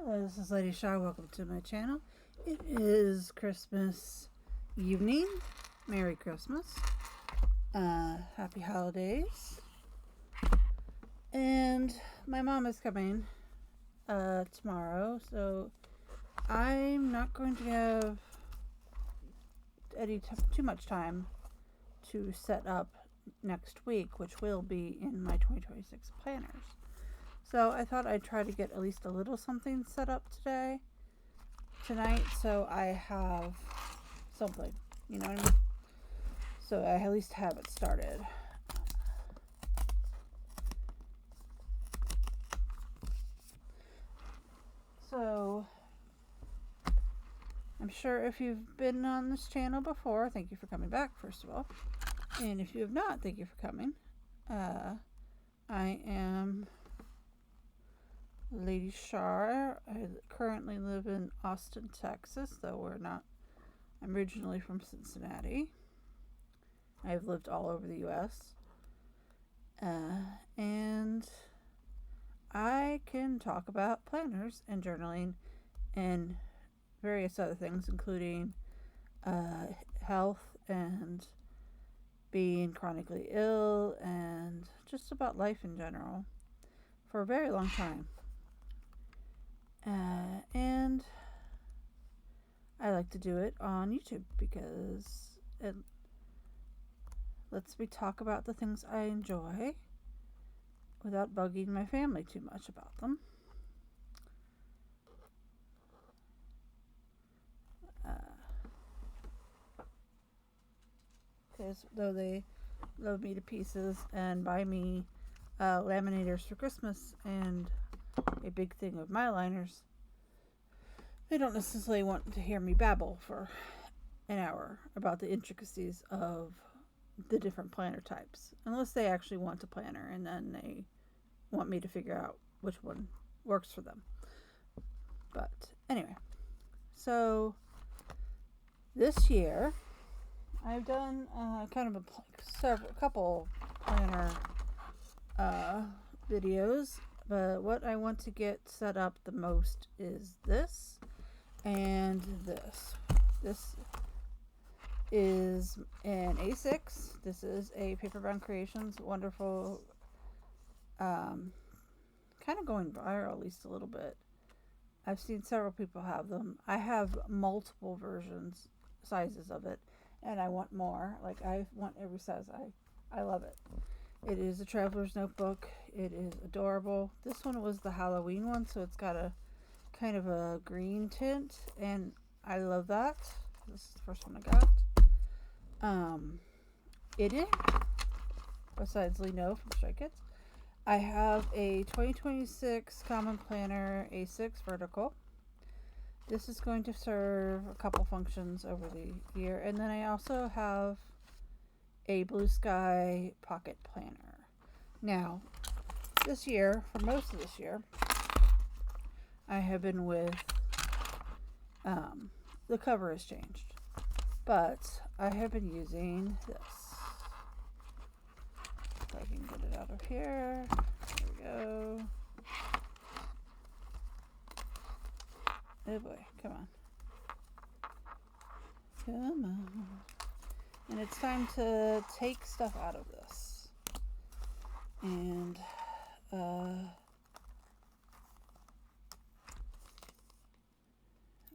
Hello, this is Lady Shaw. Welcome to my channel. It is Christmas evening. Merry Christmas. Happy holidays. And my mom is coming tomorrow, so I'm not going to have too much time to set up next week, which will be in my 2026 planners. So I thought I'd try to get at least a little something set up tonight, so I have something, you know what I mean? So I at least have it started. So I'm sure if you've been on this channel before, thank you for coming back, first of all. And if you have not, thank you for coming. I am Lady Shar. I currently live in Austin, Texas, though I'm originally from Cincinnati. I've lived all over the U.S. And I can talk about planners and journaling and various other things, including health and being chronically ill and just about life in general for a very long time. And I like to do it on YouTube because it lets me talk about the things I enjoy without bugging my family too much about them. Because though they love me to pieces and buy me laminators for Christmas and a big thing of my liners, they don't necessarily want to hear me babble for an hour about the intricacies of the different planner types, unless they actually want a planner and then they want me to figure out which one works for them. But anyway, so this year I've done kind of a couple planner videos, but what I want to get set up the most is this and this. This is an A6. This is a Paperbound Creations. Wonderful. Kind of going viral at least a little bit. I've seen several people have them. I have multiple sizes of it, and I want more. Like, I want every size. I love it. It is a traveler's notebook. It is adorable. This one was the Halloween one, so it's got a kind of a green tint, and I love that. This is the first one I got. In it, besides Lino from Strike It, I have a 2026 Common Planner A6 vertical. This is going to serve a couple functions over the year, and then I also have a BlueSky pocket planner. Now, this year, for most of this year, I have been with, the cover has changed, but I have been using this. If I can get it out of here. There we go. Oh boy, come on. Come on. And it's time to take stuff out of this and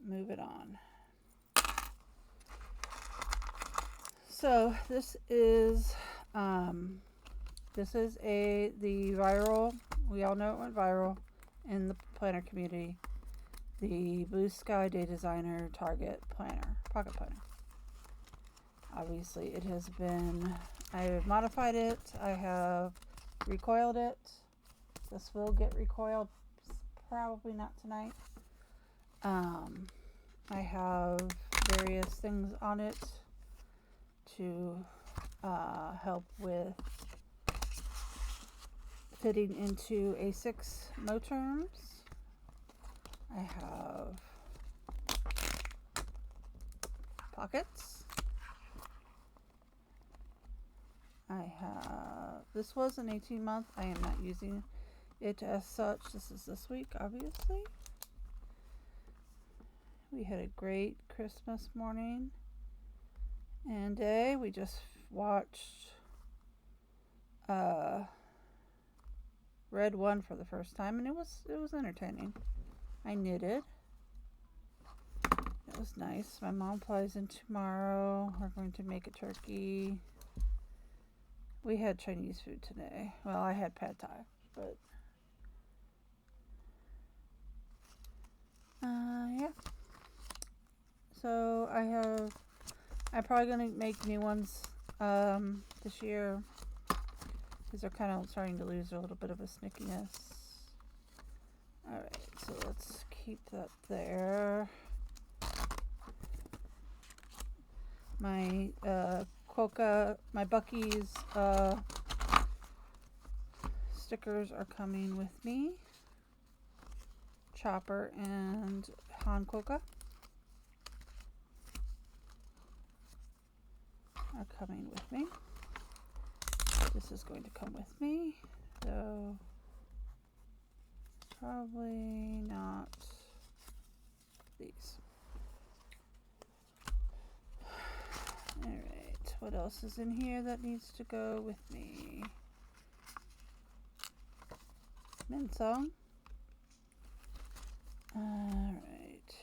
move it on. So this is the viral. We all know it went viral in the planner community. The BlueSky Day Designer Target Planner, Pocket Planner. Obviously, it has been, I have modified it, I have recoiled it. This will get recoiled, probably not tonight. I have various things on it to help with fitting into A6 moterms. I have pockets. This was an 18-month. I am not using it as such. This is this week, obviously. We had a great Christmas morning and day. We just watched Red One for the first time, and it was entertaining. I knitted. It was nice. My mom flies in tomorrow. We're going to make a turkey. We had Chinese food today. Well, I had pad thai, but yeah. So I'm probably gonna make new ones this year because they're kind of starting to lose a little bit of a snickiness. All right, so let's keep that there. My my Bucky's stickers are coming with me. Chopper and Han Quokka are coming with me. This is going to come with me, so probably not these. Alright, what else is in here that needs to go with me? Minsong. Alright.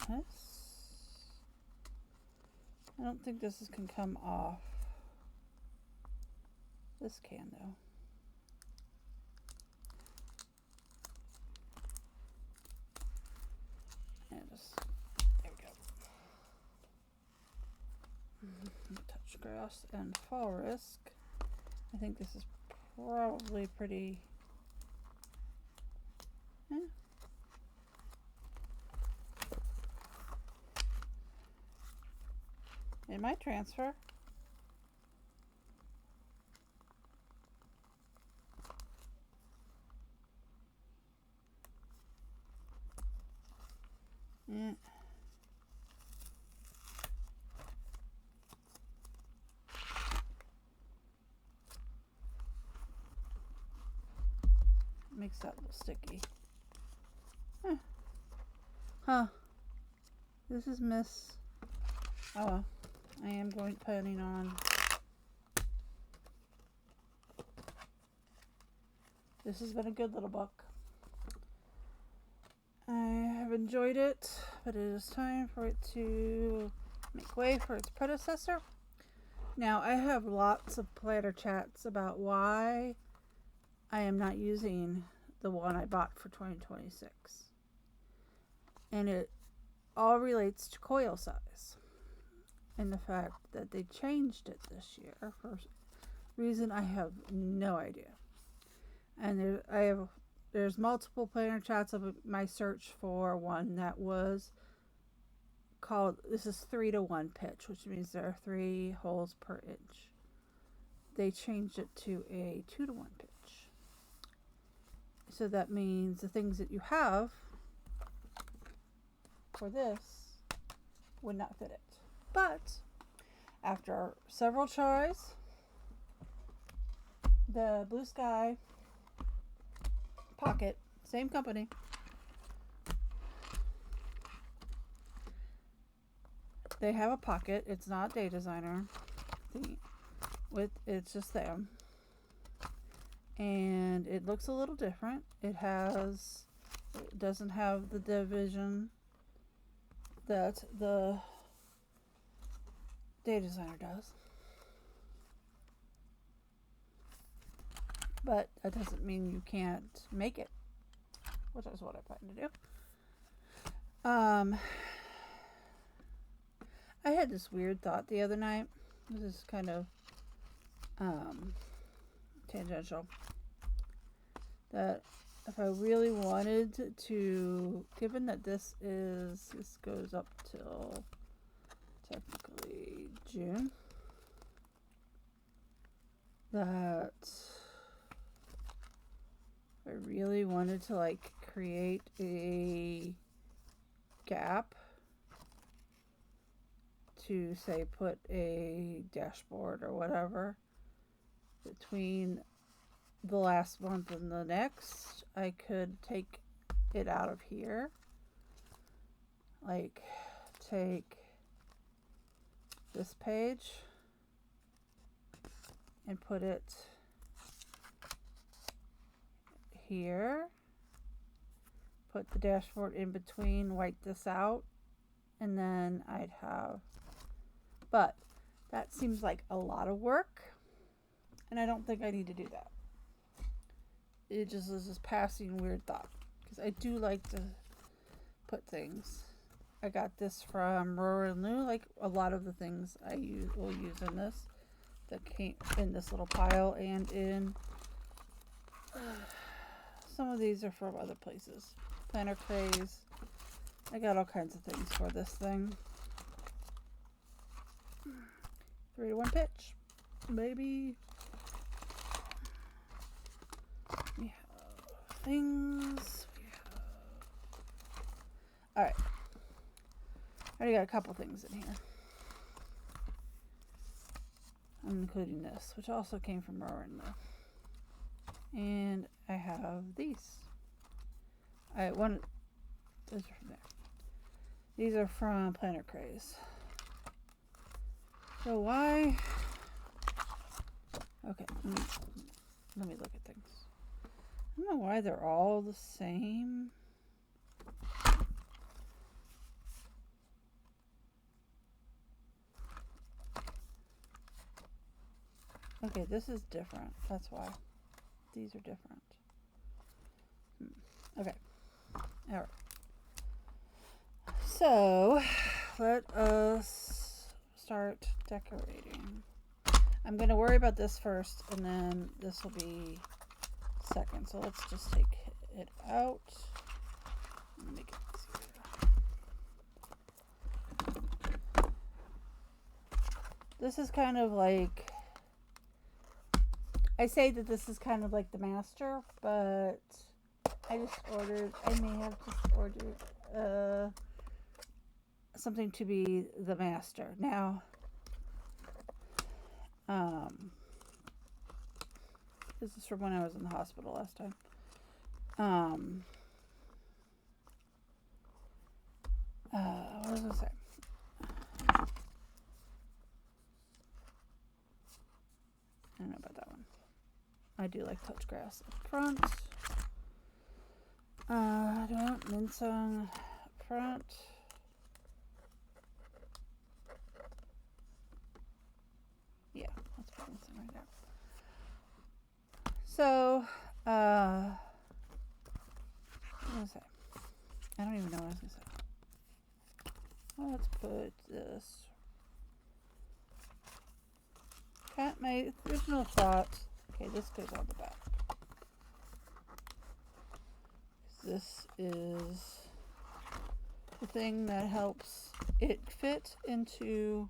This. I don't think this can come off. This can though. And just, there we go. Touch grass and fall risk. I think this is probably pretty. It might transfer. Yeah. Makes that a little sticky. Huh. This is Miss. Oh, I am planning on. This has been a good little book. I have enjoyed it, but it is time for it to make way for its predecessor. Now, I have lots of planner chats about why I am not using the one I bought for 2026. And it all relates to coil size and the fact that they changed it this year for a reason I have no idea. And there's multiple planner chats of my search for one that was called, this is 3-to-1 pitch, which means there are 3 holes per inch. They changed it to a 2-to-1 pitch. So that means the things that you have for this would not fit it. But after several tries, the BlueSky Pocket, same company, they have a pocket. It's not Day Designer. It's just them. And it looks a little different. It doesn't have the division that the Day Designer does. But that doesn't mean you can't make it, which is what I plan to do. I had this weird thought the other night. This is kind of tangential. That if I really wanted to, given that this goes up till technically June, that I really wanted to create a gap to say put a dashboard or whatever between the last month and the next, I could take it out of here. Like, take this page and put it here. Put the dashboard in between, wipe this out, and then I'd have, but that seems like a lot of work, and I don't think I need to do that. It just is this passing weird thought, because I do like to put things. I got this from Rural New, like a lot of the things I will use in this that came in this little pile, and in some of these are from other places. Planner Craze. I got all kinds of things for this thing. 3-to-1 pitch, baby. We have things. Alright. I already got a couple things in here. Including this, which also came from Rowan. And I have these. Those are from there. These are from Planner Craze. So why? Okay, let me look at things. I don't know why they're all the same. Okay, this is different. That's why. These are different. Okay. All right. So, let us start decorating. I'm going to worry about this first, and then this will be second. So let's just take it out. Make it easier. This is kind of like, I say that this is kind of like the master, but I may have just ordered something to be the master. Now, this is from when I was in the hospital last time. What was I going to say? I don't know about that one. I do like touch grass up front. Do I want Minsung up front? Yeah, let's put Minsung right there. So, what was I going to say? I don't even know what I was going to say. Well, let's put this. My original thought. Okay, this goes on the back. This is the thing that helps it fit into.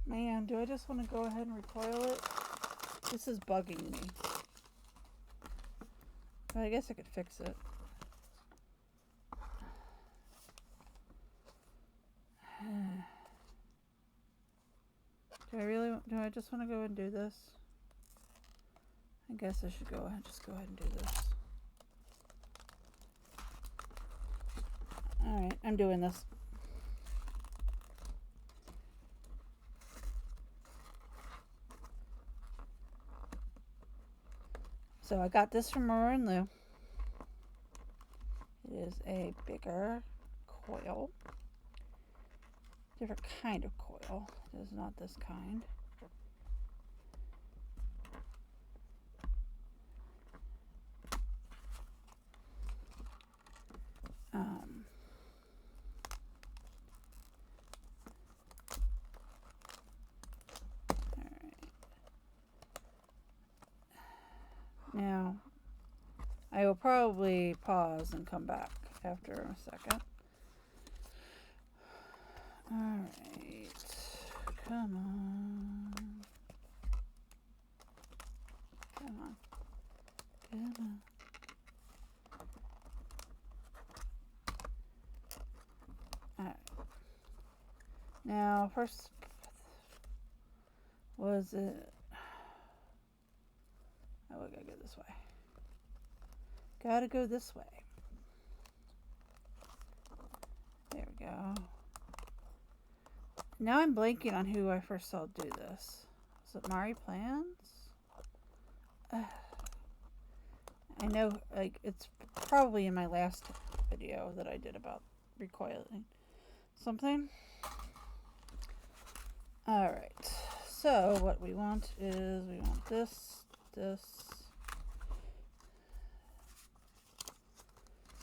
Man, do I just want to go ahead and recoil it? This is bugging me. But I guess I could fix it. Do I just want to go and do this? I guess I should just go ahead and do this. Alright, I'm doing this. So I got this from Mora and Lou. It is a bigger coil. Different kind of coil. It is not this kind. Now, I will probably pause and come back after a second. Alright, come on. Come on. Come on. Alright. Now, first, was it... Oh, we gotta go this way. Gotta go this way. There we go. Now I'm blanking on who I first saw do this. Was it Mari Plans? I know, like, it's probably in my last video that I did about recoiling something. Alright, so what we want is, we want this.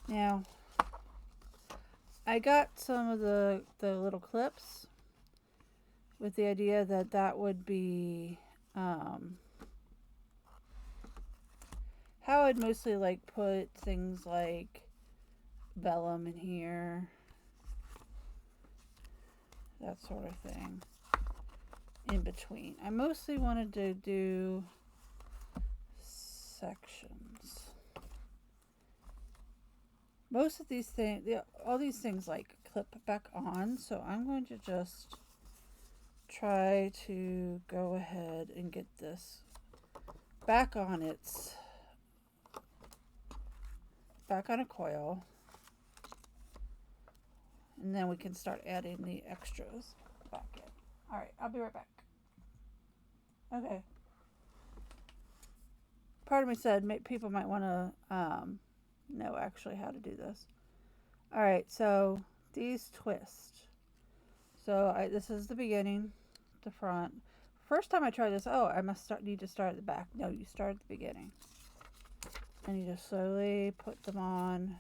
Now, I got some of the little clips with the idea that that would be how I'd mostly like put things like vellum in here, that sort of thing, in between. I mostly wanted to do sections. Most of these things, all these things like clip back on, so I'm going to just try to go ahead and get this back on a coil, and then we can start adding the extras back in. All right, I'll be right back. Okay. Part of me said people might want to know actually how to do this. All right, so these twist. So this is the beginning, the front. First time I tried this, I need to start at the back. No, you start at the beginning. And you just slowly put them on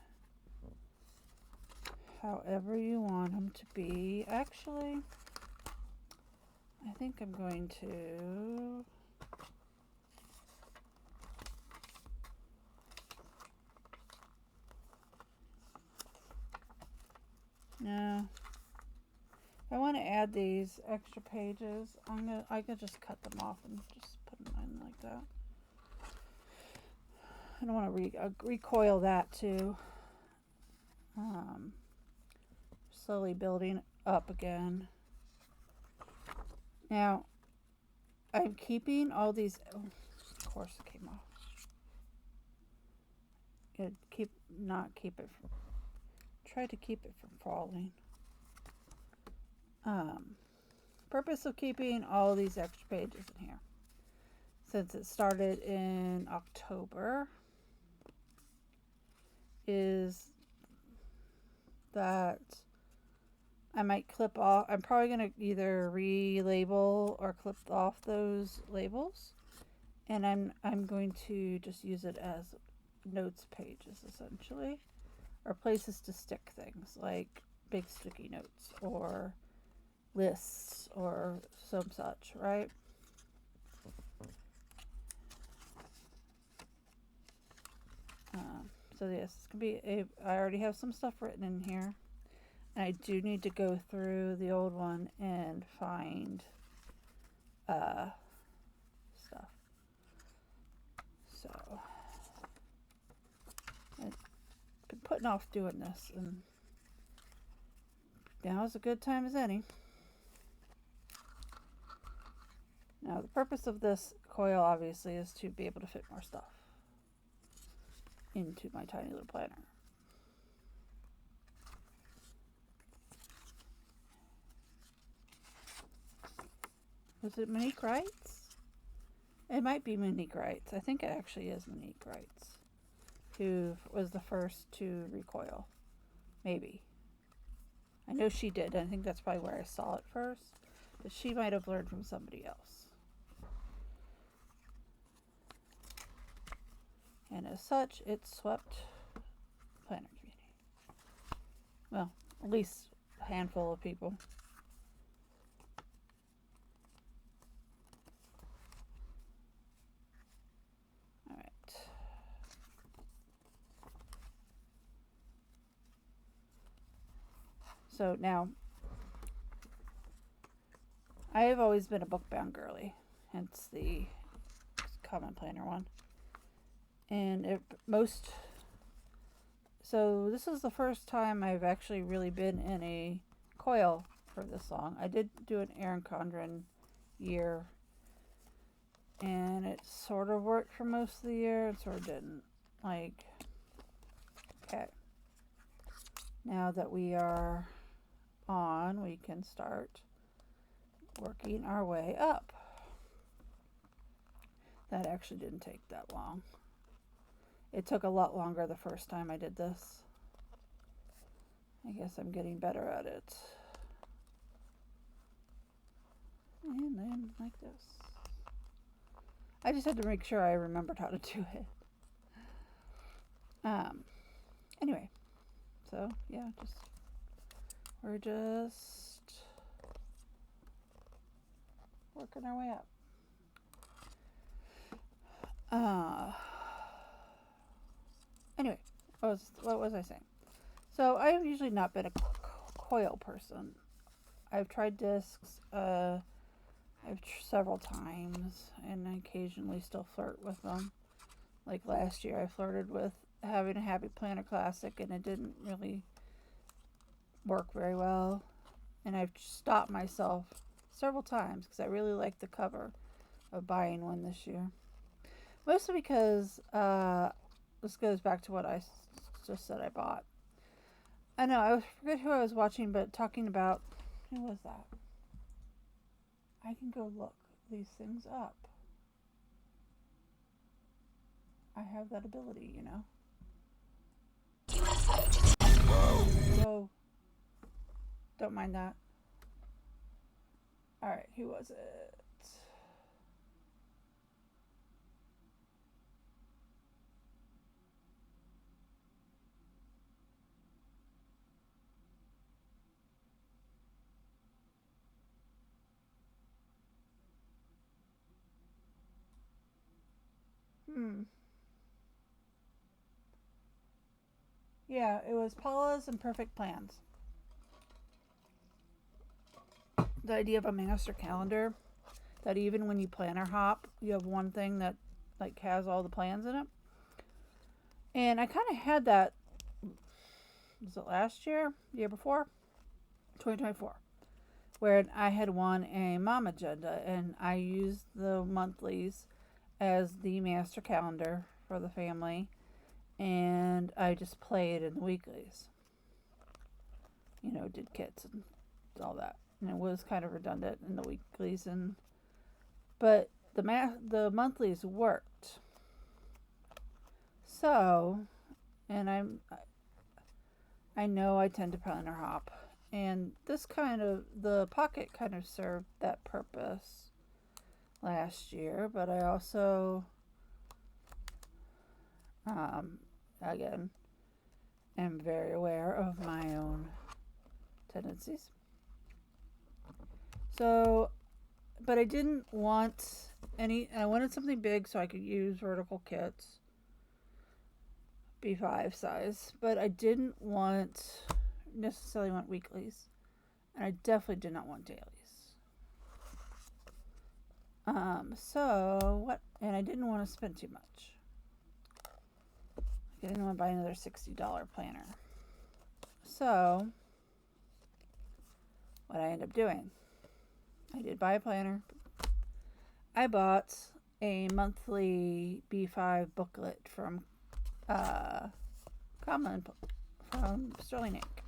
however you want them to be. Actually, I think I'm going to... No. If I want to add these extra pages, I could just cut them off and just put them in like that. I don't want to recoil that too. Slowly building up again. Now, I'm keeping all these. Oh, of course, it came off. Try to keep it from falling. Purpose of keeping all these extra pages in here, since it started in October, is that I might clip off. I'm probably going to either relabel or clip off those labels, and I'm going to just use it as notes pages essentially, or places to stick things like big sticky notes or lists or some such, right? So yes, it's gonna be I already have some stuff written in here. And I do need to go through the old one and find stuff. So I've been putting off doing this, and now is a good time as any. Now the purpose of this coil obviously is to be able to fit more stuff into my tiny little planner. Was it Monique Wrights? It might be Monique Wrights. I think it actually is Monique Wrights, who was the first to recoil. Maybe. I know she did. I think that's probably where I saw it first. But she might have learned from somebody else. And as such, it swept the planner community. Well, at least a handful of people. All right. So now, I have always been a book-bound girly, hence the common planner one. And so this is the first time I've actually really been in a coil for this long. I did do an Erin Condren year, and it sort of worked for most of the year and sort of didn't. Like, Okay. Now that we are on, we can start working our way up. That actually didn't take that long. It took a lot longer the first time I did this. I guess I'm getting better at it. And then like this. I just had to make sure I remembered how to do it. Anyway, so yeah, we're just working our way up. Anyway, what was I saying? So I've usually not been a coil person. I've tried discs several times, and I occasionally still flirt with them. Like last year, I flirted with having a Happy Planner Classic, and it didn't really work very well. And I've stopped myself several times because I really like the cover of buying one this year. Mostly because this goes back to what I just said I bought. I know, I forget who I was watching, but talking about, who was that? I can go look these things up. I have that ability, you know. Whoa. Don't mind that. Alright, who was it? Yeah, it was Paula's Imperfect Plans. The idea of a master calendar, that even when you planner hop, you have one thing that like has all the plans in it. And I kind of had that, was it last year? Year before? 2024. Where I had won a mom agenda, and I used the monthlies as the master calendar for the family, and I just played in the weeklies. You know, did kits and all that, and it was kind of redundant in the weeklies, but the monthlies worked. So, and I know I tend to planner hop, and the pocket kind of served that purpose last year, but I also, again, am very aware of my own tendencies. So, but I didn't want I wanted something big so I could use vertical kits, B5 size, but I didn't necessarily want weeklies, and I definitely did not want dailies. And I didn't want to spend too much. I didn't want to buy another $60 planner. So, what I ended up doing, I did buy a planner. I bought a monthly B5 booklet from from Sterling Ink.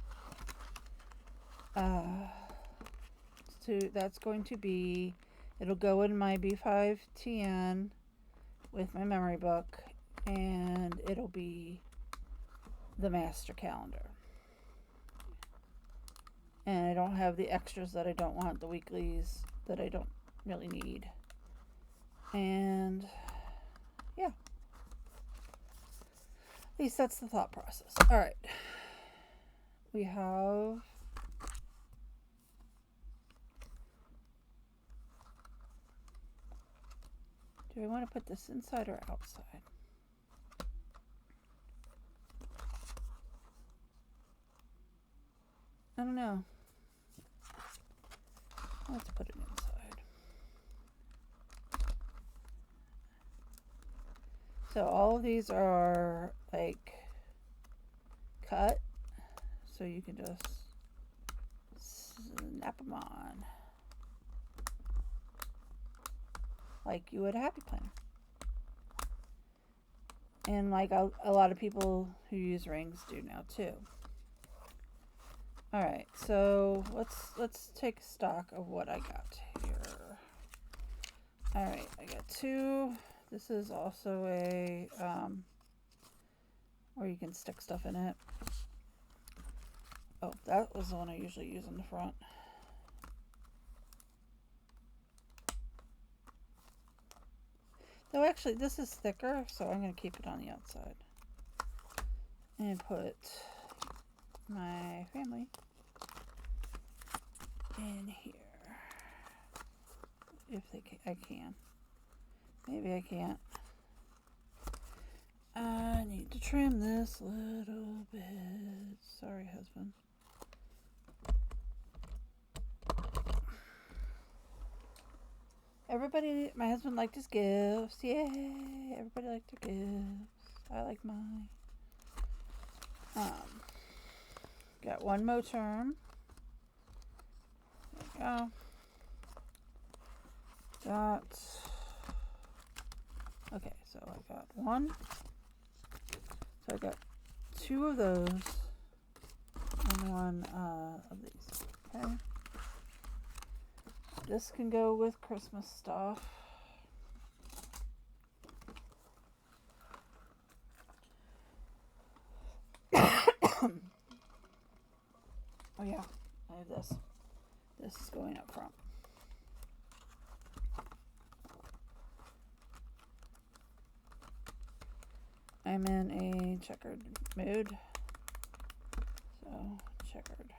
That's going to be, it'll go in my B5 TN with my memory book, and it'll be the master calendar. And I don't have the extras that I don't want, the weeklies that I don't really need. And yeah, at least that's the thought process. All right, we have do I want to put this inside or outside? I don't know. Let's put it inside. So all of these are like cut, so you can just snap them on like you would a Happy Planner. And like a lot of people who use rings do now too. All right, so let's take stock of what I got here. All right, I got 2. This is also a where you can stick stuff in it. Oh, that was the one I usually use in the front. Though actually this is thicker, so I'm going to keep it on the outside. And put my family in here. If I can. Maybe I can't. I need to trim this little bit. Sorry, husband. Everybody, my husband liked his gifts. Yay! Everybody liked their gifts. I like mine. Got one more term. There we go. Okay, so I got 1. So I got 2 of those and 1 of these. Okay. This can go with Christmas stuff. Oh yeah, I have this. This is going up front. I'm in a checkered mood. So, checkered.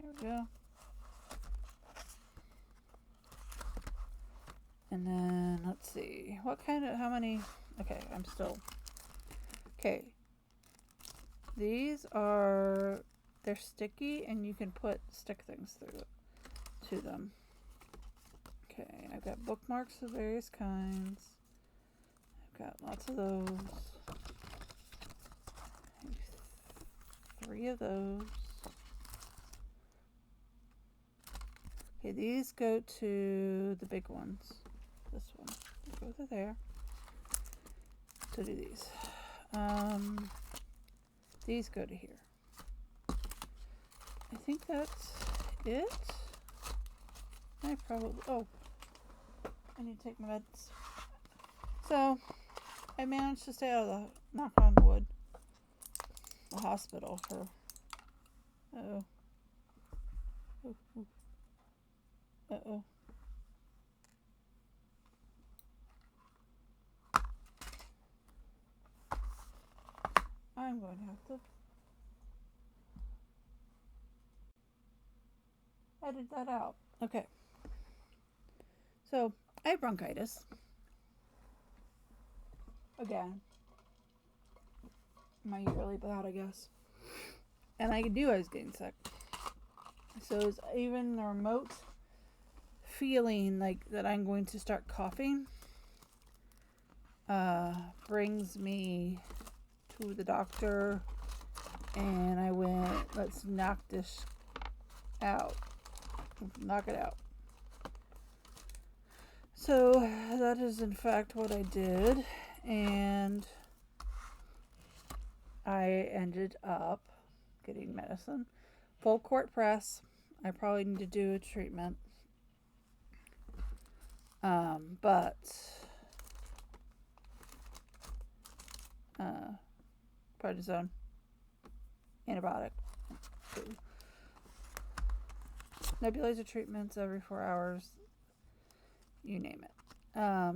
There we go. And then, let's see. How many? Okay, I'm still. Okay. These are, they're sticky and you can stick things through to them. Okay, I've got bookmarks of various kinds. I've got lots of those. 3 of those. Okay, these go to the big ones. This one. They go to there. So do these. These go to here. I think that's it. I need to take my meds. So, I managed to stay out of the, knock on wood, the hospital for, I'm going to have to edit that out. Okay. So, I have bronchitis. Again. My yearly bout, I guess. And I knew I was getting sick. So, it's even the remote feeling like that I'm going to start coughing brings me to the doctor, and I went, let's knock this out. Knock it out. So that is in fact what I did, and I ended up getting medicine. Full court press. I probably need to do a treatment. But prednisone, antibiotic, nebulizer treatments every 4 hours, you name it.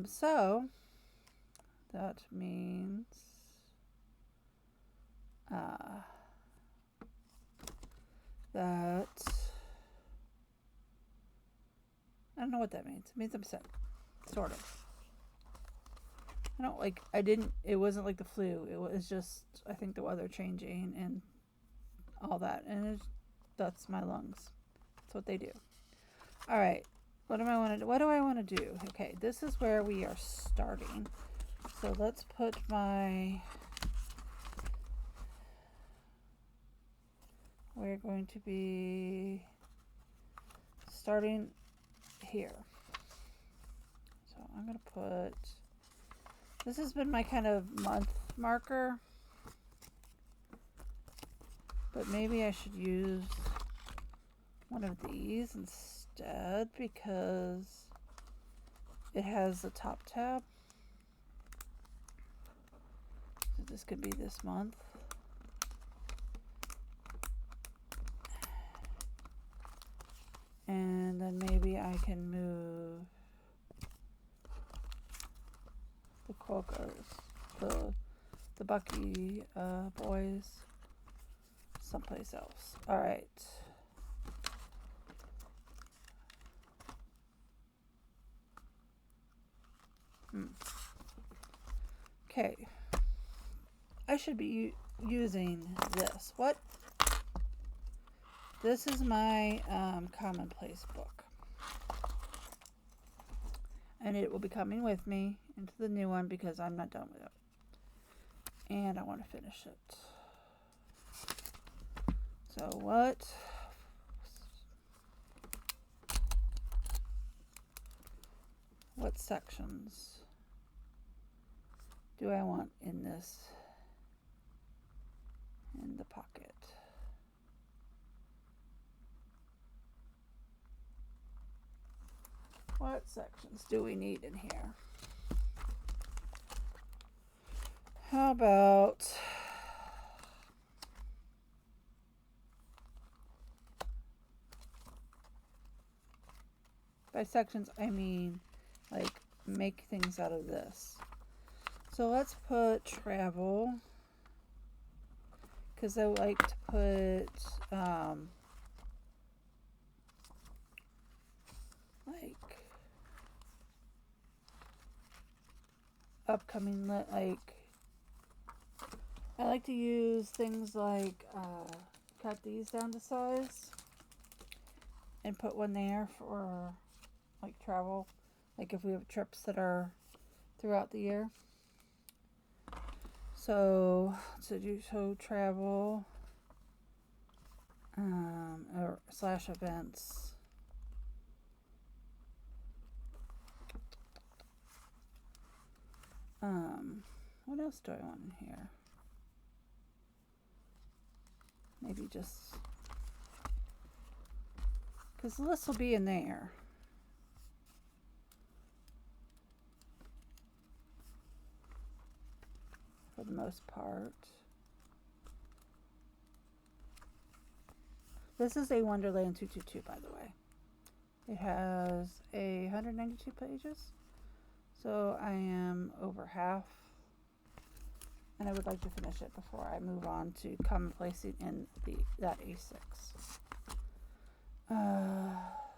So that means that I don't know what that means. It means I'm sick, sort of. It wasn't like the flu. It was just, I think, the weather changing and all that. And that's my lungs. That's what they do. All right. What do I want to do? Okay, this is where we are starting. So let's put we're going to be starting here. I'm going to put, this has been my kind of month marker, but maybe I should use one of these instead because it has the top tab. So this could be this month. And then maybe I can move the Quokkas, the Bucky boys someplace else. All right. Okay. I should be using this. What? This is my commonplace book. And it will be coming with me into the new one because I'm not done with it. And I want to finish it. So what sections do I want in this, in the pocket? What sections do we need in here? How about by sections I mean like make things out of this. So let's put travel, because I like to put like upcoming, like I like to use things like cut these down to size and put one there for like travel, like if we have trips that are throughout the year. So travel or / events. What else do I want in here? Maybe just because the list will be in there. For the most part. This is a Wonderland 222, by the way. It has 192 pages. So I am over half. And I would like to finish it before I move on to commonplacing in that A6.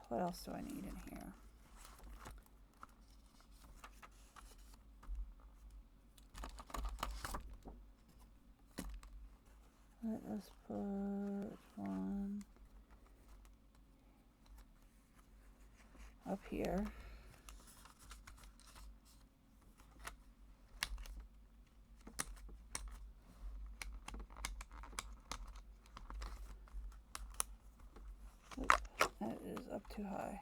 What else do I need in here? Let us put one up here. That is up too high.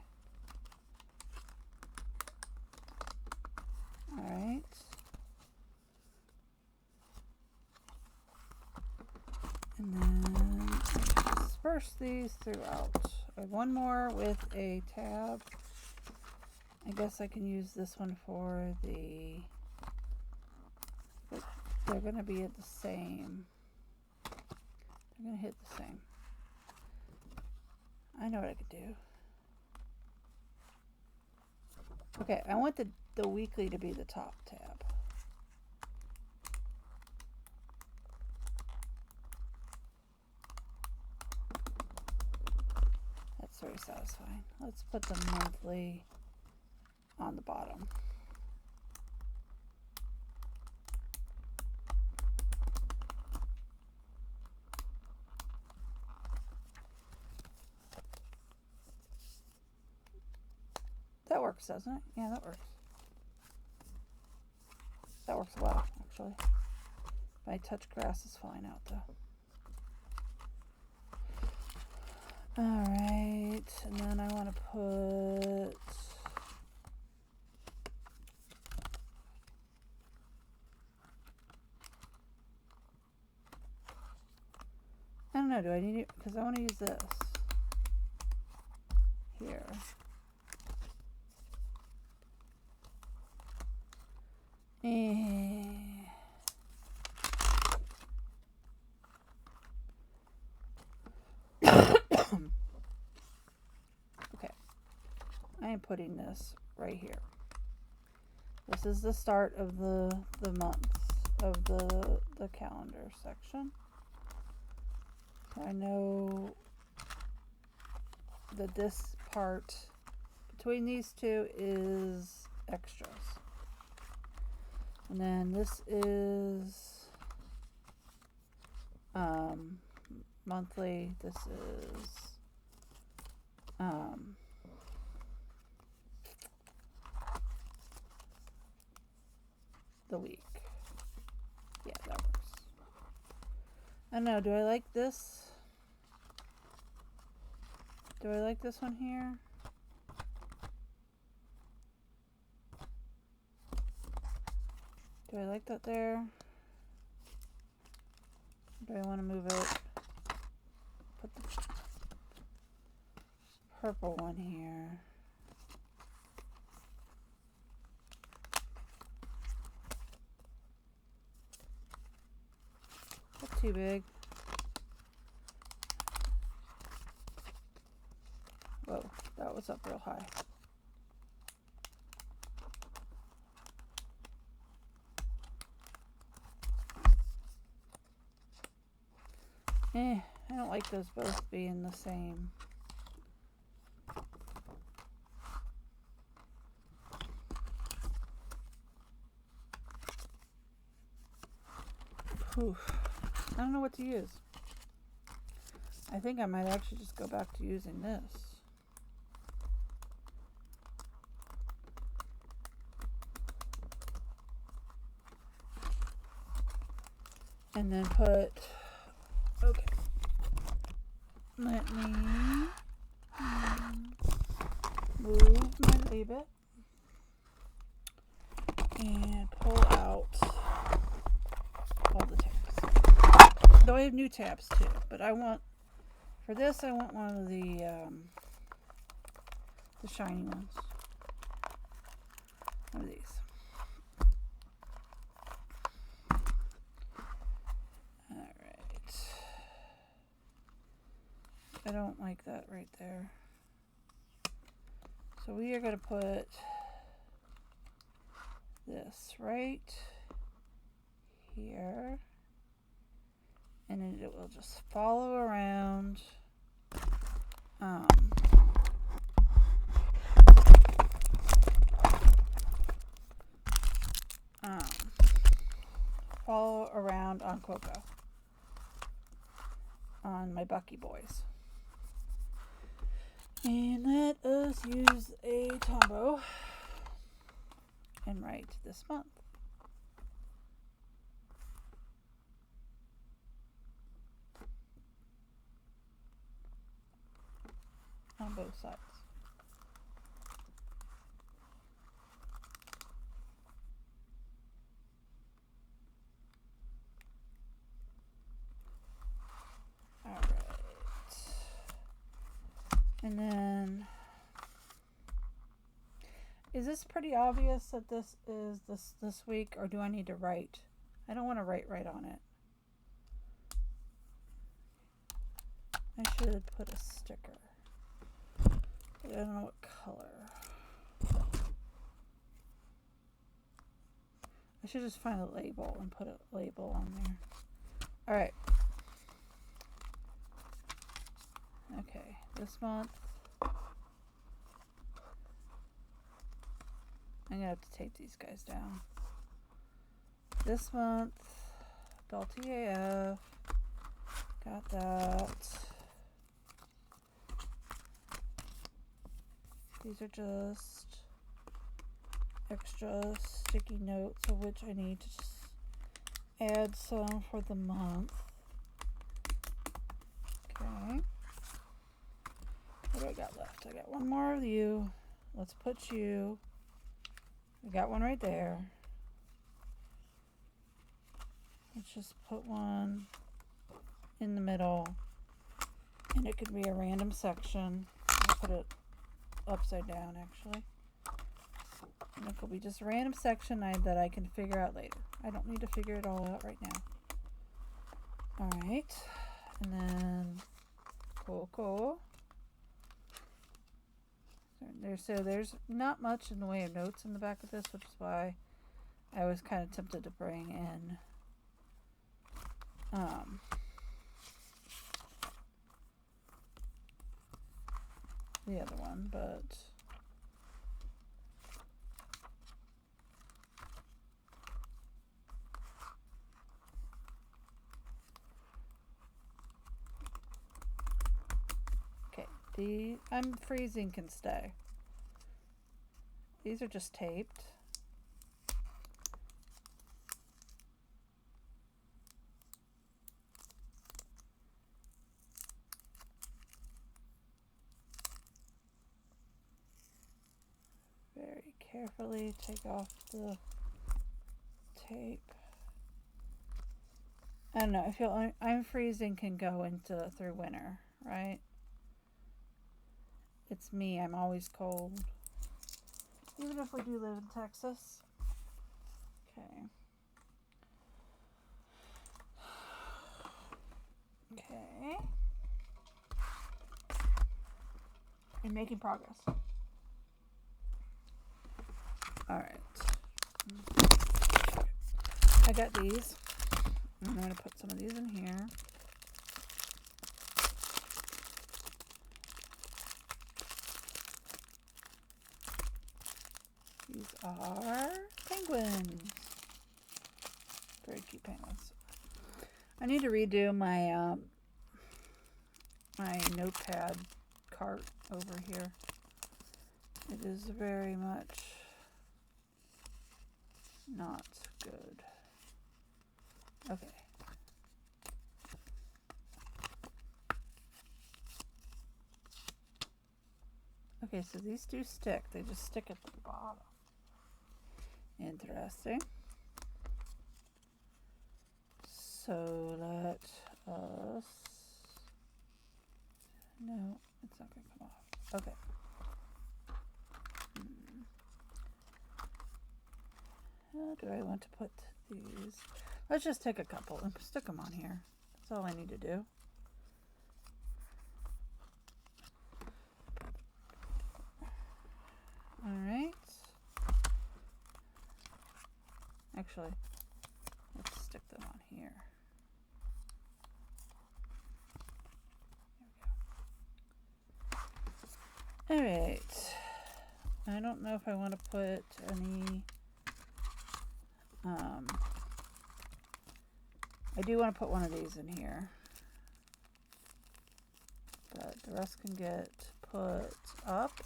All right. And then disperse these throughout. I have one more with a tab. I guess I can use this one for the, but they're going to be at the same. They're going to hit the same. I know what I could do. Okay, I want the weekly to be the top tab. That's very satisfying. Let's put the monthly on the bottom. That works, doesn't it? Yeah, that works. That works well, actually. My touch grass is falling out, though. Alright, and then I want to put don't know. Do I need it? Because I want to use this here. Okay. I am putting this right here. This is the start of the months of the calendar section. So I know that this part between these two is extras. And then this is monthly. This is the week. Yeah, that works. I don't know, do I like this? Do I like this one here? Do I like that there? Do I want to move it? Put the purple one here. That's too big. Whoa, that was up real high. I don't like those both being the same. Whew. I don't know what to use. I think I might actually just go back to using this. And then put, okay, let me move my label and pull out all the tabs. Though I have new tabs too, but I want, for this I want one of the shiny ones. One of these. I don't like that right there. So we are going to put this right here. And then it will just follow around. Follow around on Coco. On my Bucky boys. And let us use a Tombow and write this month. On both sides. Alright. And then, is this pretty obvious that this is this week, or do I need to write? I don't want to write right on it. I should put a sticker. But I don't know what color. I should just find a label and put a label on there. Alright. Okay, this month I'm gonna have to tape these guys down. This month, Adult AF, got that. These are just extra sticky notes, of which I need to just add some for the month. Okay. What do I got left? I got one more of you. Let's put you. We got one right there. Let's just put one in the middle And it could be a random section. I'll put it upside down actually. And it could be just a random section that I can figure out later. I don't need to figure it all out right now. Alright. And then cool. So there's not much in the way of notes in the back of this, which is why I was kind of tempted to bring in the other one, but okay, I'm freezing can stay. These are just taped. Very carefully take off the tape. I don't know, I feel I'm freezing can go into through winter, right? It's me, I'm always cold. Even if we do live in Texas. Okay. I'm making progress. Alright. I got these. I'm going to put some of these in here. These are penguins. Very cute penguins. I need to redo my my notepad cart over here. It is very much not good. Okay. Okay, so these do stick. They just stick at the bottom. Interesting. So let us... No, it's not going to come off. Okay. How do I want to put these? Let's just take a couple and stick them on here. That's all I need to do. Alright. Actually, let's stick them on here. There we go. Alright. I don't know if I want to put any... I do want to put one of these in here. But the rest can get put up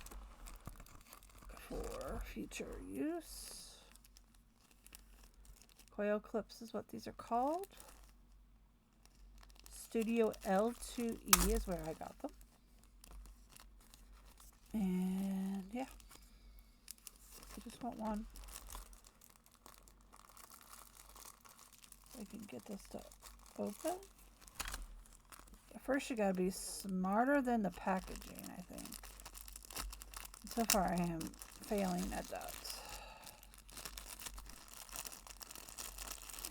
for future use. Coil clips is what these are called. Studio L2E is where I got them. And yeah, I just want one. I can get this to open. First, you gotta be smarter than the packaging, I think. So far, I am failing at that.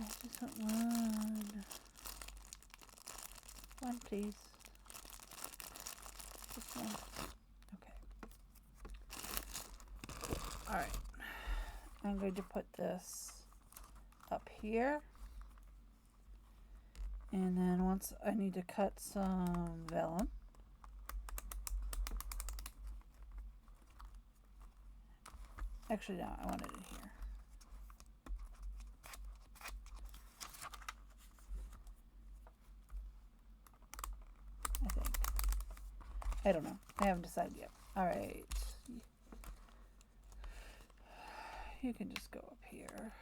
I just want one. One, please. Just one. Okay. Alright. I'm going to put this up here. And then once I need to cut some vellum. Actually, no, I wanted it here. I think. I don't know. I haven't decided yet. All right. You can just go up here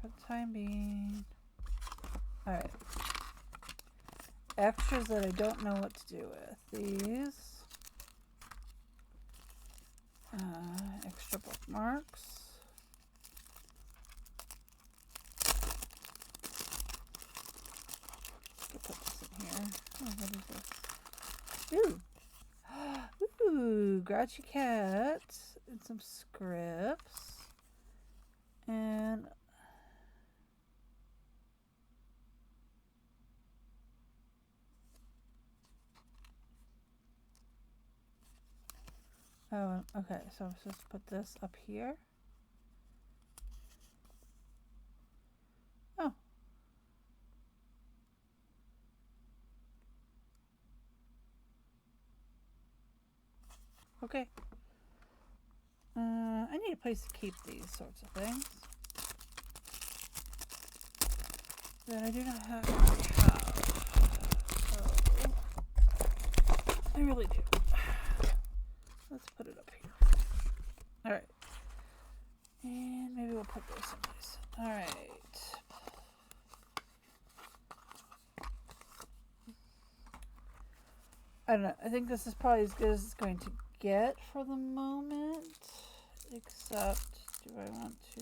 for the time being. All right. Extras that I don't know what to do with. These. Extra bookmarks. Put this in here. Oh, what is Ooh. Ooh, Grouchy Cat and some scripts. And oh, okay, so I'm supposed to put this up here. Oh. Okay. I need a place to keep these sorts of things that I do not have. So, I really do. Let's put it up here. Alright. And maybe we'll put those someplace. Alright. I don't know. I think this is probably as good as it's going to get for the moment. Except, do I want to...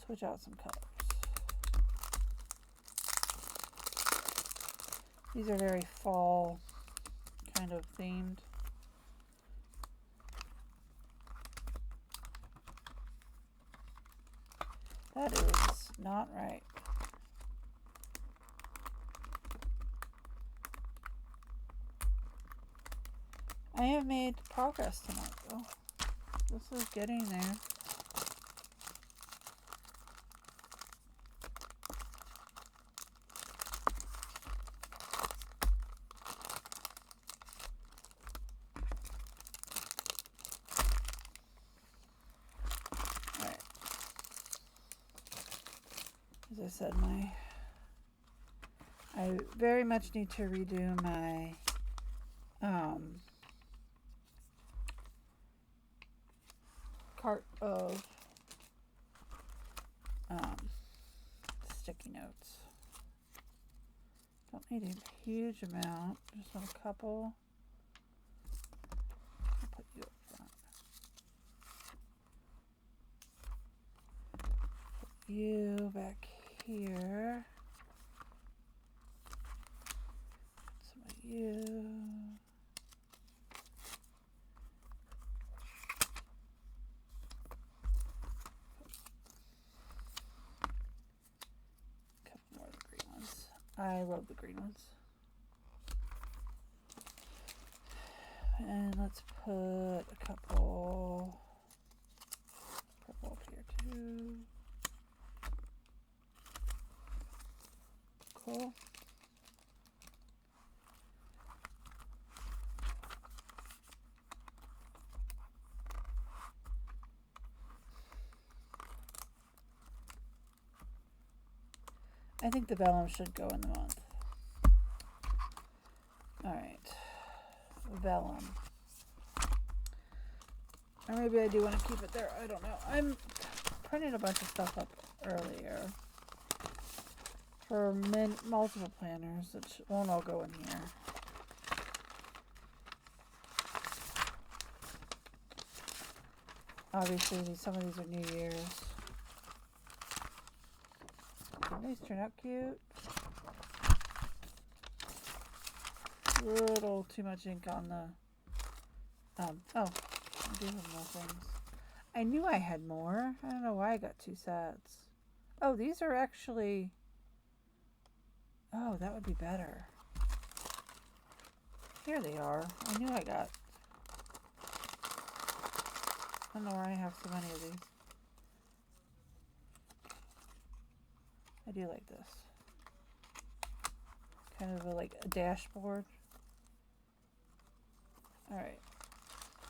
switch out some colors? These are very fall kind of themed. That is not right. I have made progress tonight, though. This is getting there. Alright. As I said, I very much need to redo my cart of sticky notes. Don't need a huge amount, just want a couple. I'll put you up front. Put you back here. Some of you. I love the green ones. And let's put a couple purple up here too. Cool. I think the vellum should go in the month. Alright. Vellum. Or maybe I do want to keep it there. I don't know. I'm printing a bunch of stuff up earlier for multiple planners, which won't all go in here. Obviously, some of these are New Year's. These turn out cute. A little too much ink on the... oh, I do have more things. I knew I had more. I don't know why I got 2 sets. Oh, these are actually... oh, that would be better. Here they are. I knew I got... I don't know where I have so many of these. I do like this. Kind of like a dashboard. Alright.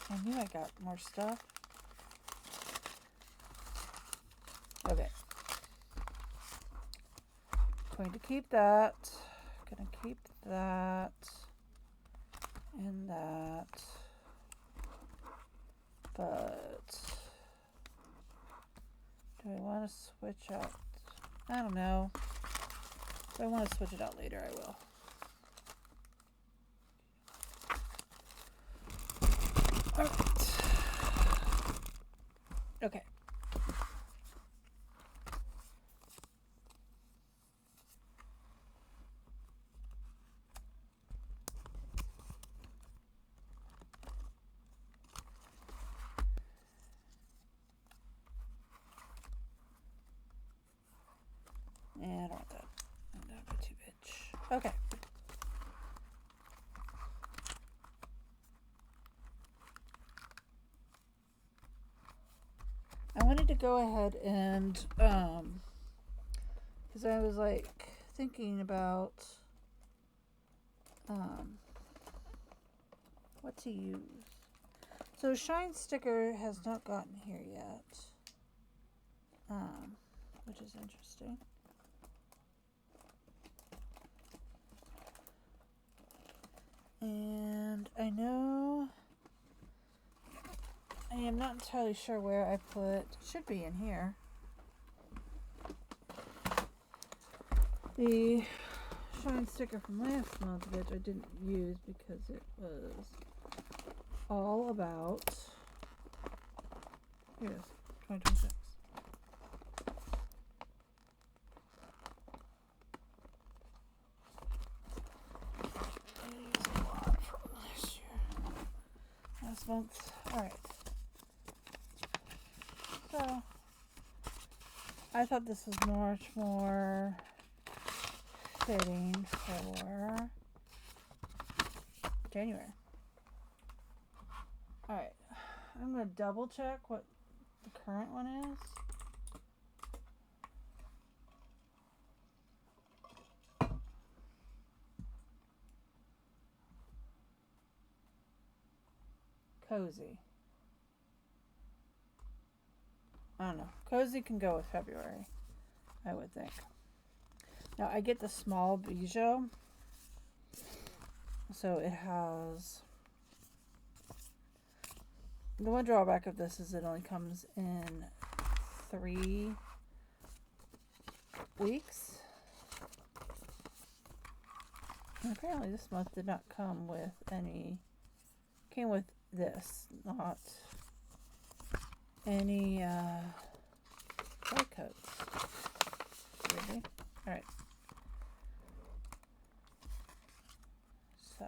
I knew I got more stuff. Okay. Going to keep that. Gonna keep that. And that. But do I want to switch out? I don't know. If I want to switch it out later, I will. Alright. Okay. Okay. I wanted to go ahead and, because I was like thinking about what to use. So shine sticker has not gotten here yet, which is interesting. And I know I am not entirely sure where I put, it should be in here, the shine sticker from last month, which I didn't use because it was all about, here it is, 2026. I used a lot from last month. Alright. So, I thought this was much more fitting for January. Alright, I'm going to double check what the current one is. Cozy. I don't know. Cozy can go with February, I would think. Now, I get the small bijou. So it has... The one drawback of this is it only comes in 3 weeks. And apparently this month did not come with any... Came with this, not any white coats. Really? Alright. So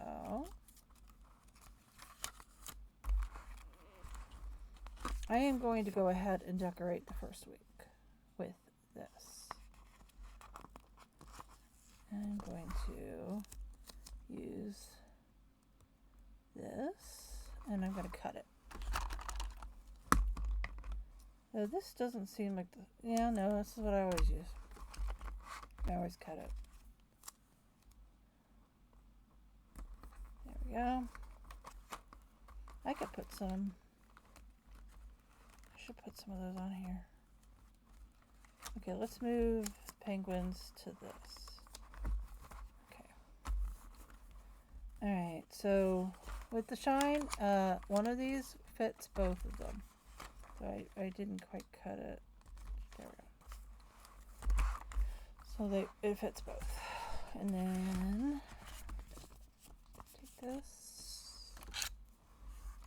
I am going to go ahead and decorate the first week with this. I'm going to use this and I'm going to cut it. So this doesn't seem like the... Yeah, no, this is what I always use. I always cut it. There we go. I could put some... I should put some of those on here. Okay, let's move penguins to this. Okay. Alright, so with the shine, one of these fits both of them. So I didn't quite cut it. There we go. So it fits both. And then take this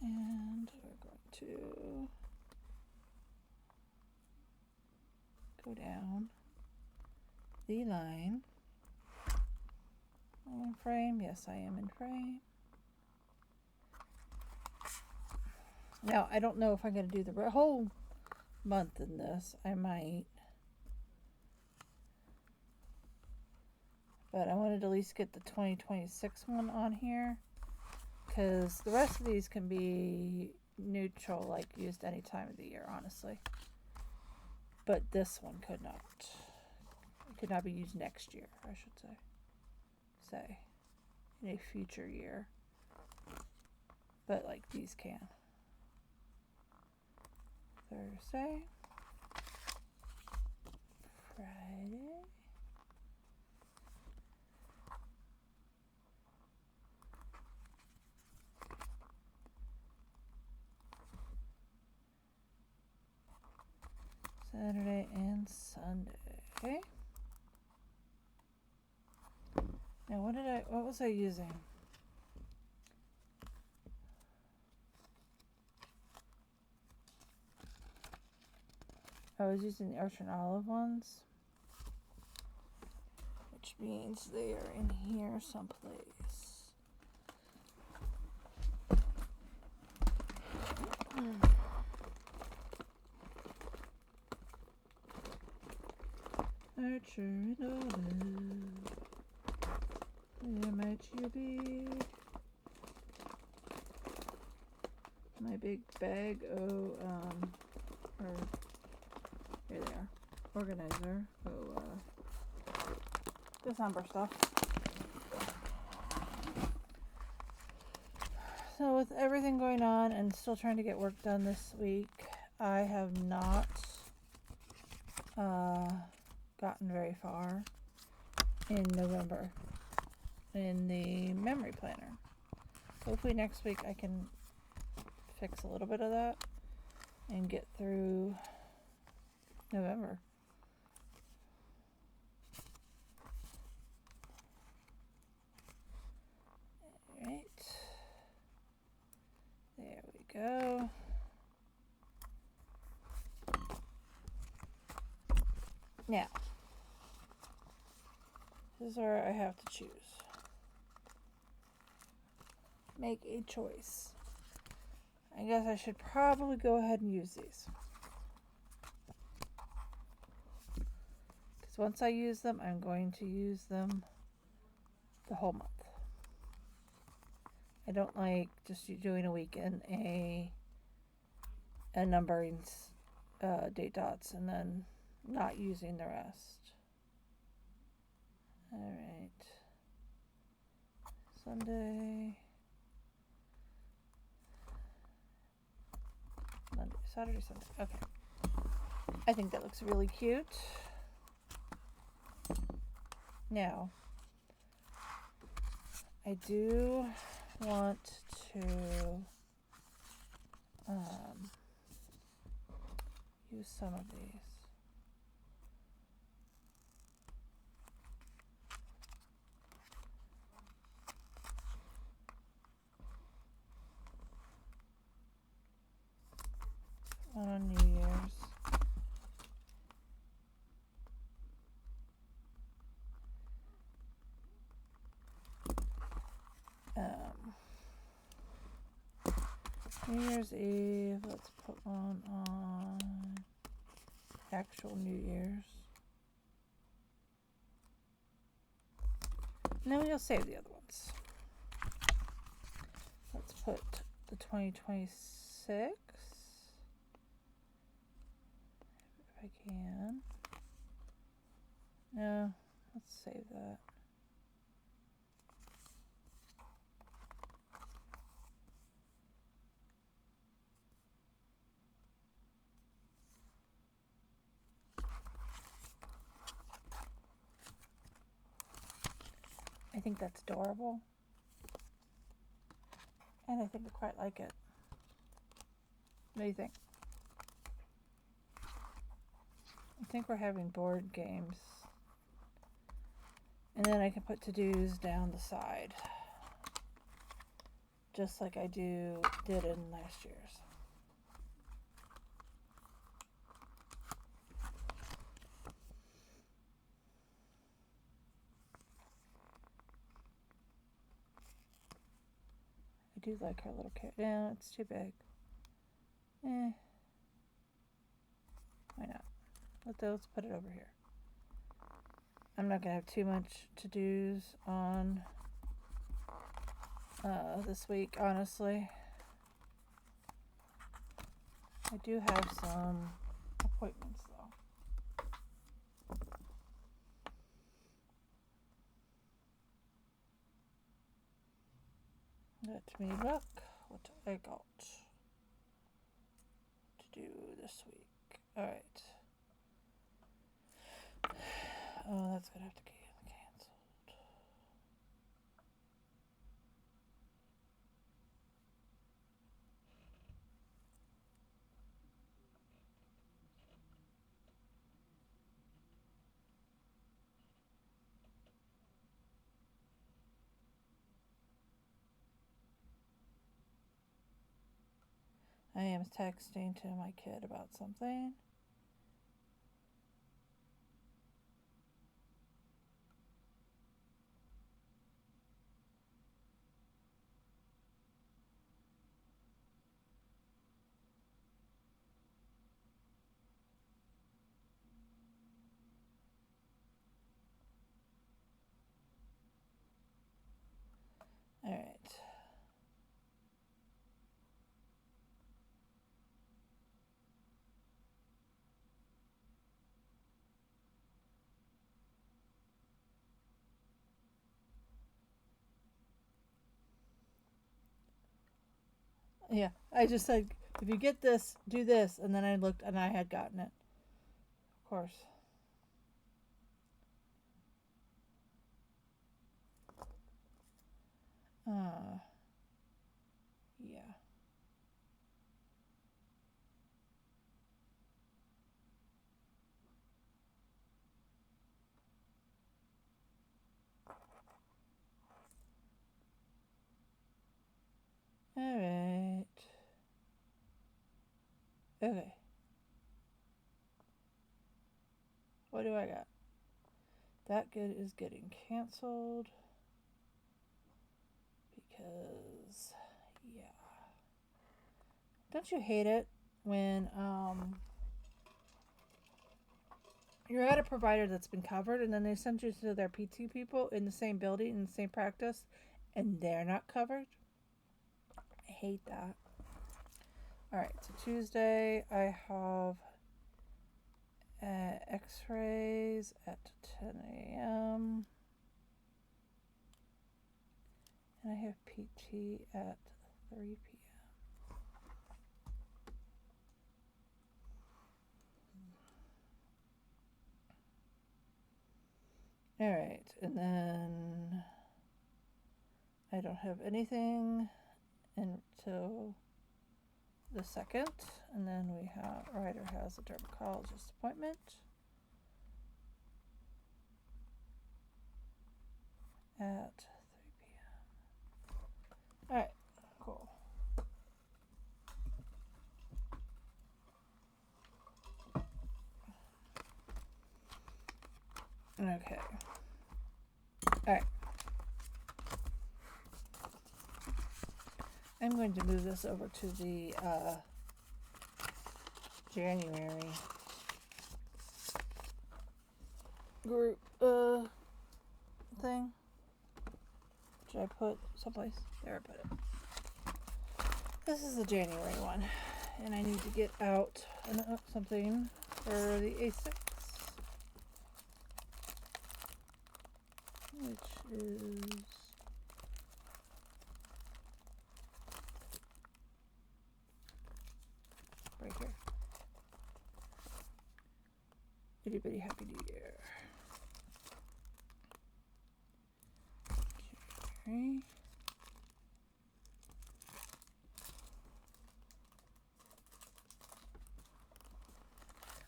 and we're going to go down the line. I'm in frame. Yes, I am in frame. Now, I don't know if I'm going to do the whole month in this. I might. But I wanted to at least get the 2026 one on here. Because the rest of these can be neutral, like used any time of the year, honestly. But this one could not. It could not be used next year, I should say. In a future year. But like these can. Thursday, Friday, Saturday, and Sunday. Now what was I using? I was using the Ocean Olive ones, which means they are in here someplace. Archer and Olive. my chili. My big bag of, or, here they are, organizer, December stuff. So with everything going on and still trying to get work done this week, I have not gotten very far in November in the memory planner. Hopefully next week I can fix a little bit of that and get through November. Alright. There we go. Now, this is where I have to choose. Make a choice. I guess I should probably go ahead and use these. Because once I use them, I'm going to use them the whole month. I don't like just doing a week in a numbering date dots and then not using the rest. Alright. Sunday. Monday, Saturday, Sunday. Okay. I think that looks really cute. Now, I do want to use some of these. On New Year's. New Year's Eve, let's put one on actual New Year's. And then we'll save the other ones. Let's put the 2026. If I can. No, let's save that. I think that's adorable. And I think I quite like it. What do you think? I think we're having board games. And then I can put to-dos down the side. Just like I did in last year's. I do like her little cat. No, it's too big. Why not? Let's put it over here. I'm not going to have too much to-dos on this week, honestly. I do have some appointments, though. Let me look what I got to do this week. Alright. Oh, that's going to have to get canceled. I am texting to my kid about something. Yeah, I just said, if you get this, do this. And then I looked and I had gotten it. Of course. Yeah. All right. Okay. What do I got? That good is getting canceled because, yeah. Don't you hate it when you're at a provider that's been covered and then they send you to their PT people in the same building, in the same practice, and they're not covered? I hate that. Alright, so Tuesday I have x-rays at 10 a.m. and I have PT at 3 p.m. Alright, and then I don't have anything until the 2nd, and then we have Ryder has a dermatologist appointment at 3 p.m. Alright, cool. Okay. Alright. I'm going to move this over to the January group thing. Should I put someplace? There, I put it. This is the January one, and I need to get out something for the A6, which is right here. Itty bitty happy new year. Okay.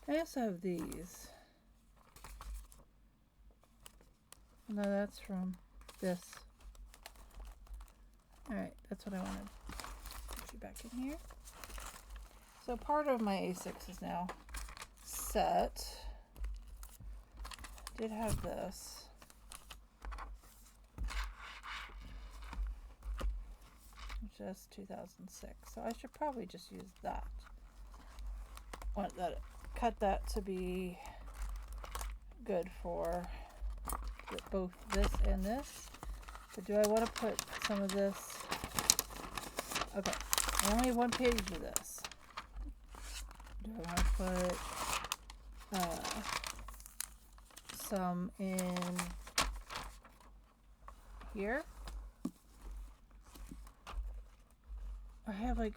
I also have these. No, that's from this. Alright, that's what I wanted. Put you back in here. So part of my A6 is now set. Did have this. Which is 2006. So I should probably just use that. Want that, cut that to be good for both this and this. But do I want to put some of this? Okay, I only have one page of this. Do I want to put some in here? I have like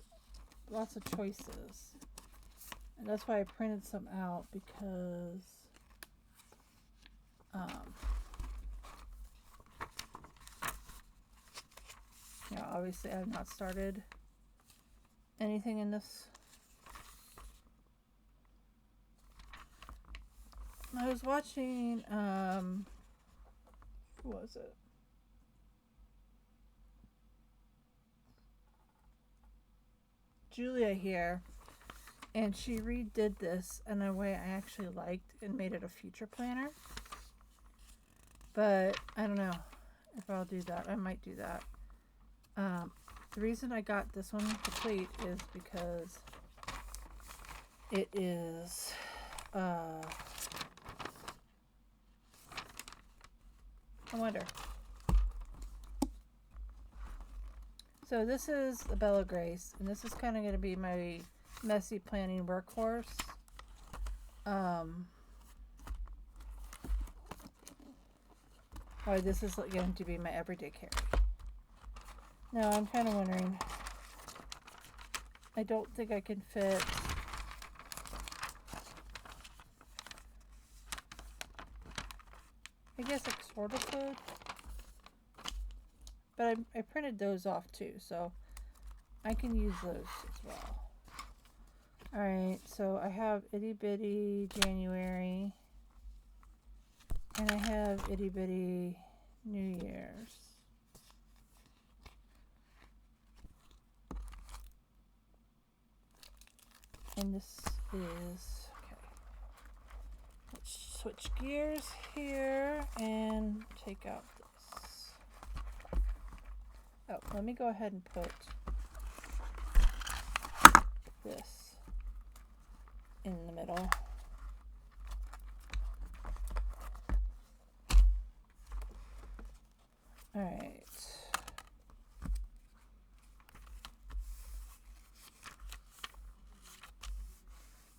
lots of choices, and that's why I printed some out, because you know, obviously I have not started anything in this. I was watching who was it? Julia here, and she redid this in a way I actually liked and made it a future planner. But I don't know if I'll do that. I might do that. The reason I got this one complete is because it is I wonder. So this is the Bella Grace, and this is kind of going to be my messy planning workhorse. Or this is going to be my everyday carry. Now I'm kind of wondering, I don't think I can fit I guess I sort of could. But I printed those off too, so I can use those as well. Alright, so I have Itty Bitty January. And I have Itty Bitty New Year's. And this is, okay. Let's switch gears here and take out this. Oh, let me go ahead and put this in the middle. All right.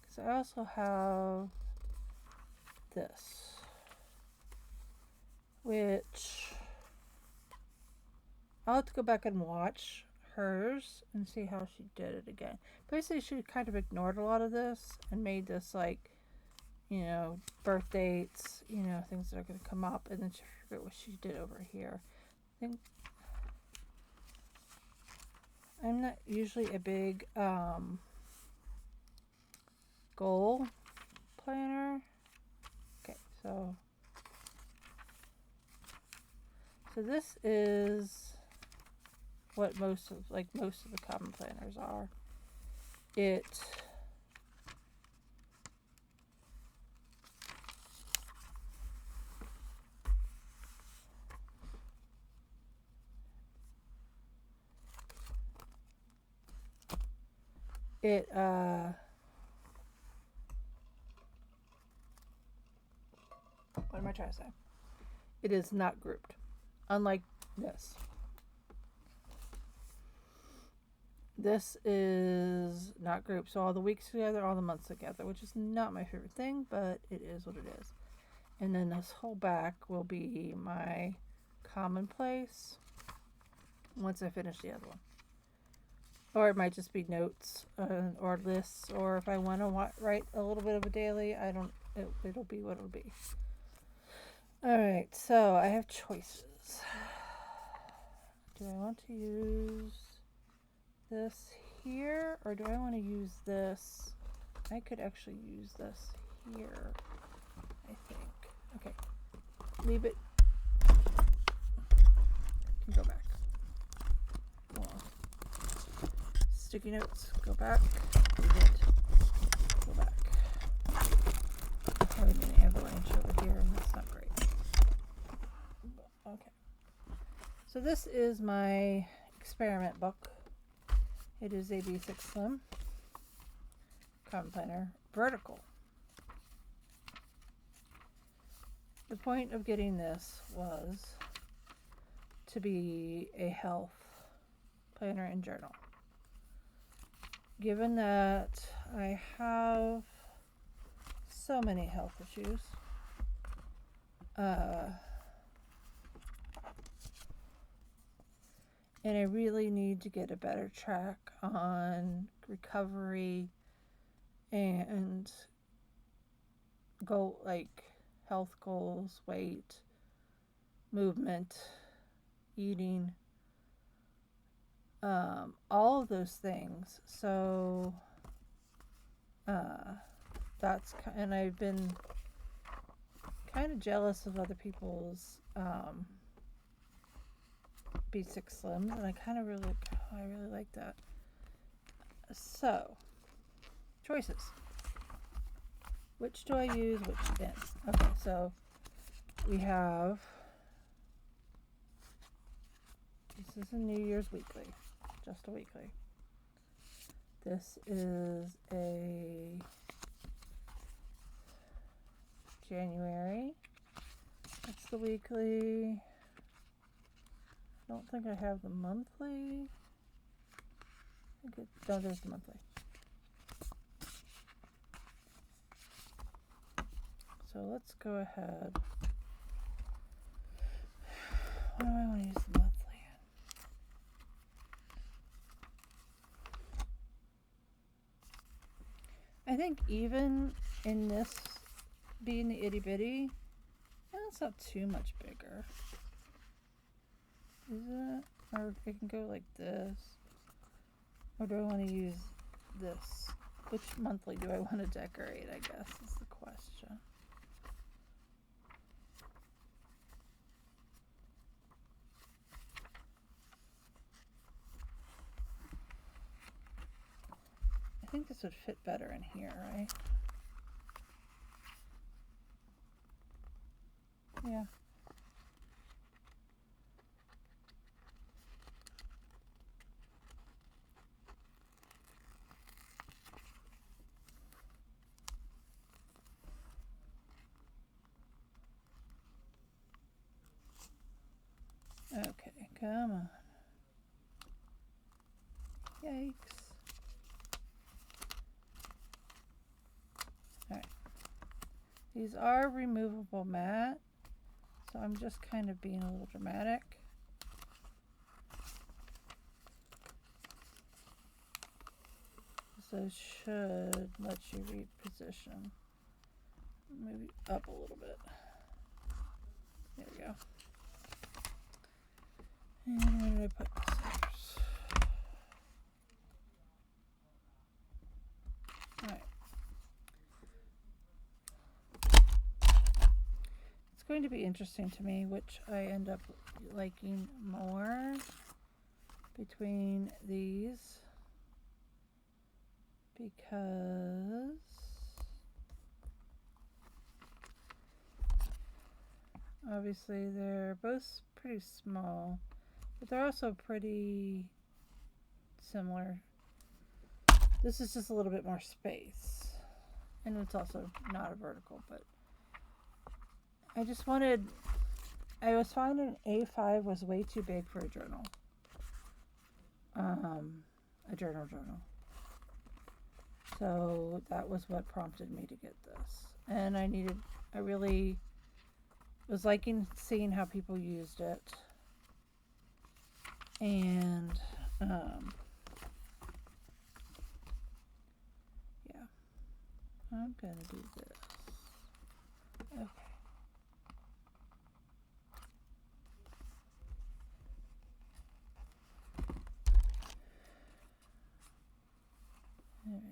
So I also have this, which I'll have to go back and watch hers and see how she did it again. Basically, she kind of ignored a lot of this and made this like, you know, birth dates, you know, things that are going to come up, and then she forgot what she did over here. I think I'm not usually a big goal planner. Okay, so this is what most of the common planners are. It what am I trying to say? It is not grouped, unlike this. This is not grouped, so all the weeks together, all the months together, which is not my favorite thing, but it is what it is. And then this whole back will be my commonplace once I finish the other one. Or it might just be notes or lists, or if I want to write a little bit of a daily, it'll be what it'll be. Alright, so I have choices. Do I want to use this here, or do I want to use this? I could actually use this here, I think. Okay, leave it. Go back. Hold on. Sticky notes, go back. Leave it. Go back. I'm having an avalanche over here, and that's not great. Okay. So this is my experiment book. It is a B6 Slim Common Planner vertical. The point of getting this was to be a health planner and journal. Given that I have so many health issues, and I really need to get a better track on recovery and health goals, weight, movement, eating, all of those things. So and I've been kind of jealous of other people's B6 Slims, and I really like that. So, choices. Which do I use? Which in? Okay, so we have, this is a New Year's weekly, just a weekly. This is a January. That's the weekly. I don't think I have the monthly. No, there's the monthly. So let's go ahead. What do I want to use the monthly I think even in this being the itty bitty, that's not too much bigger. Is it? Or it can go like this. Or do I want to use this? Which monthly do I want to decorate, I guess, is the question. I think this would fit better in here, right? Yeah. Okay, come on. Yikes. Alright. These are removable mat, so I'm just kind of being a little dramatic. Those should let you reposition. Maybe up a little bit. There we go. And where did I put the scissors? Alright. It's going to be interesting to me which I end up liking more between these, because obviously they're both pretty small, but they're also pretty similar. This is just a little bit more space, and it's also not a vertical, but I just wanted, I was finding A5 was way too big for a journal. A journal. So that was what prompted me to get this. And I really was liking seeing how people used it. And, yeah. I'm gonna do this. Okay. Alright.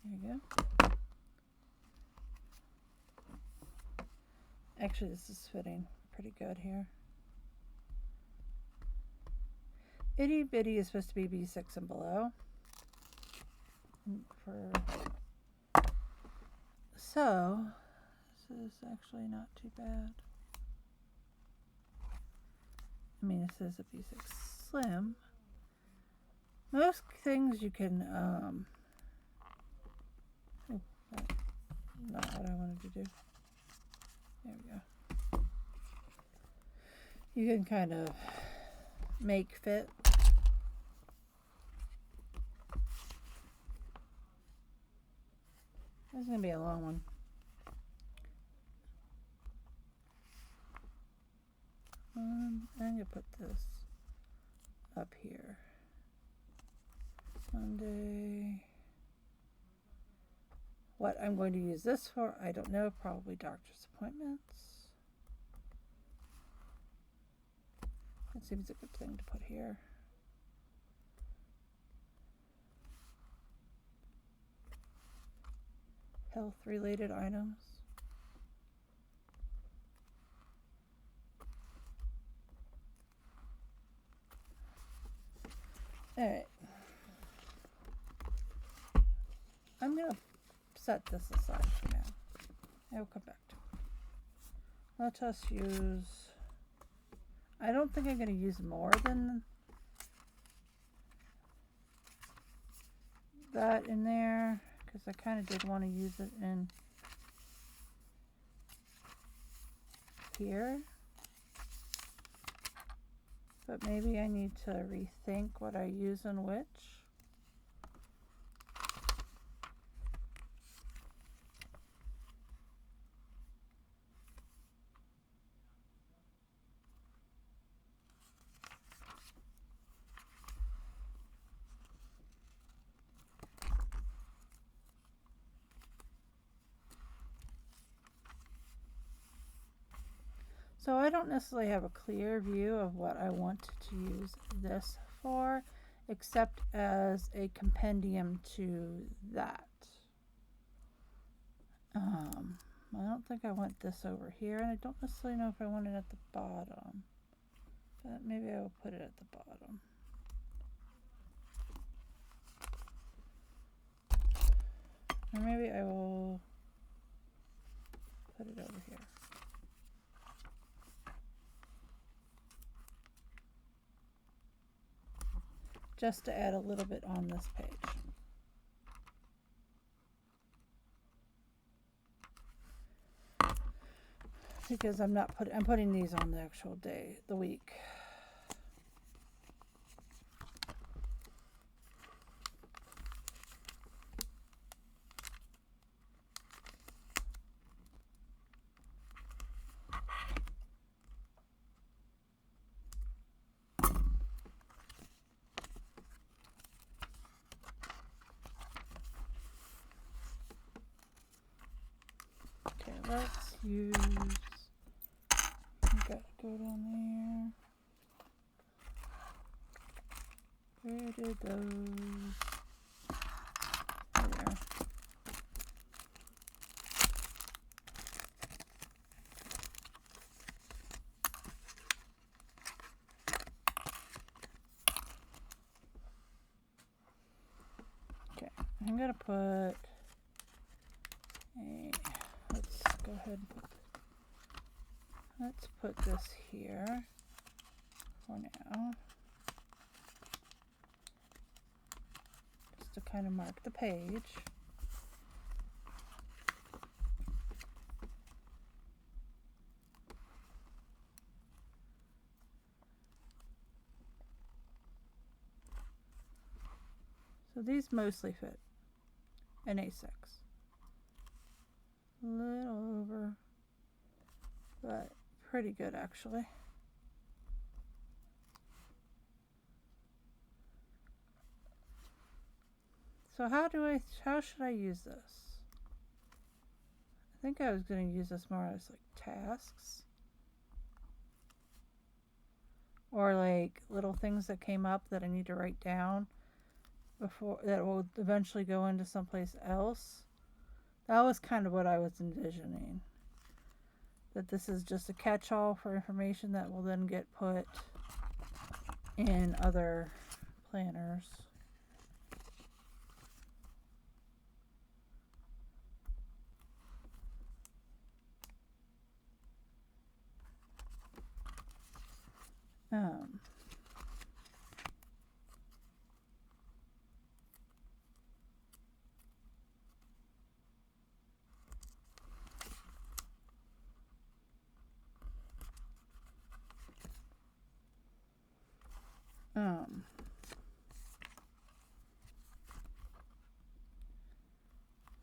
There you go. Actually, this is fitting pretty good here. Itty bitty is supposed to be B6 and below. So this is actually not too bad. I mean, this is a B6 slim. Most things you can, oh, that's not what I wanted to do. There we go. You can kind of make fit. This is going to be a long one. I'm going to put this up here. Monday. What I'm going to use this for, I don't know. Probably doctor's appointments. That seems a good thing to put here. Health-related items. All right. I'm going to set this aside for now. I'll come back to it. Let us use, I don't think I'm going to use more than that in there, because I kind of did want to use it in here. But maybe I need to rethink what I use in which. So I don't necessarily have a clear view of what I want to use this for, except as a compendium to that. I don't think I want this over here, and I don't necessarily know if I want it at the bottom, but maybe I will put it at the bottom. Or maybe I will put it over here. Just to add a little bit on this page. Because I'm putting these on the actual day, the week. Okay, let's use, got to go down there. Where did those? There. Okay, I'm gonna put a, let's go ahead and let's put this here for now. Just to kind of mark the page. So these mostly fit an A6. A little over, but pretty good actually. So how should I use this? I think I was going to use this more as like tasks. Or like little things that came up that I need to write down before that will eventually go into someplace else. That was kind of what I was envisioning. That this is just a catch-all for information that will then get put in other planners.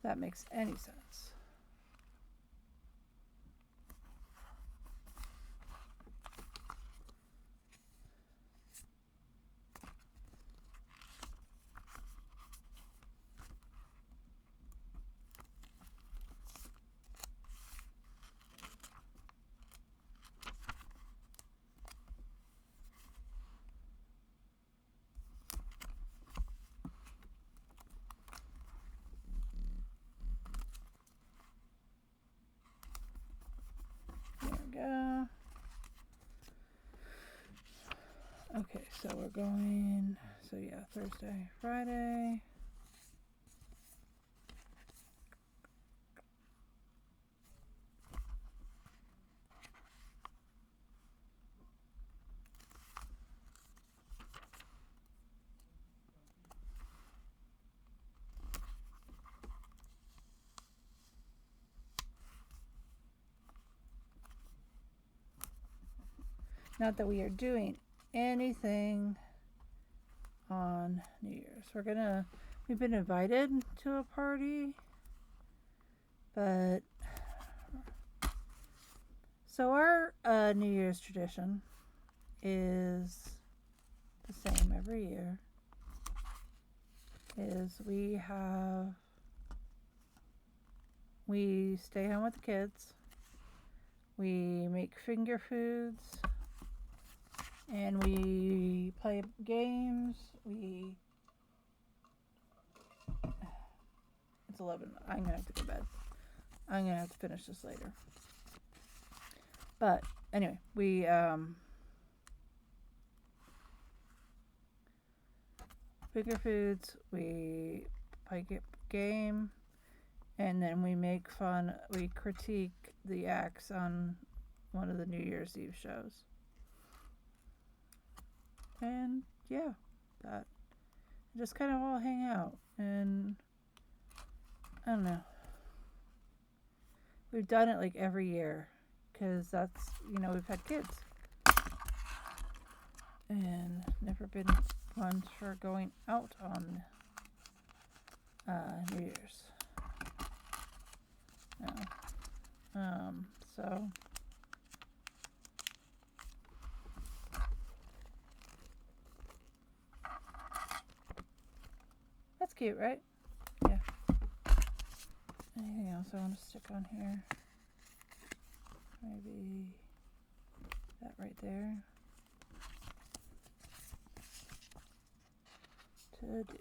That makes any sense. Go. Okay, so we're going, so yeah, Thursday, Friday. Not that we are doing anything on New Year's. We've been invited to a party, but so our New Year's tradition is the same every year. Is we stay home with the kids. We make finger foods. And we play games. It's 11. I'm going to have to go to bed. I'm going to have to finish this later. But anyway, we finger foods, we play game, and then we make fun, we critique the acts on one of the New Year's Eve shows. And yeah, that just kind of all hang out, and I don't know. We've done it like every year because that's, we've had kids and never been ones for going out on New Year's. No. So that's cute, right? Yeah. Anything else I want to stick on here? Maybe that right there. To do.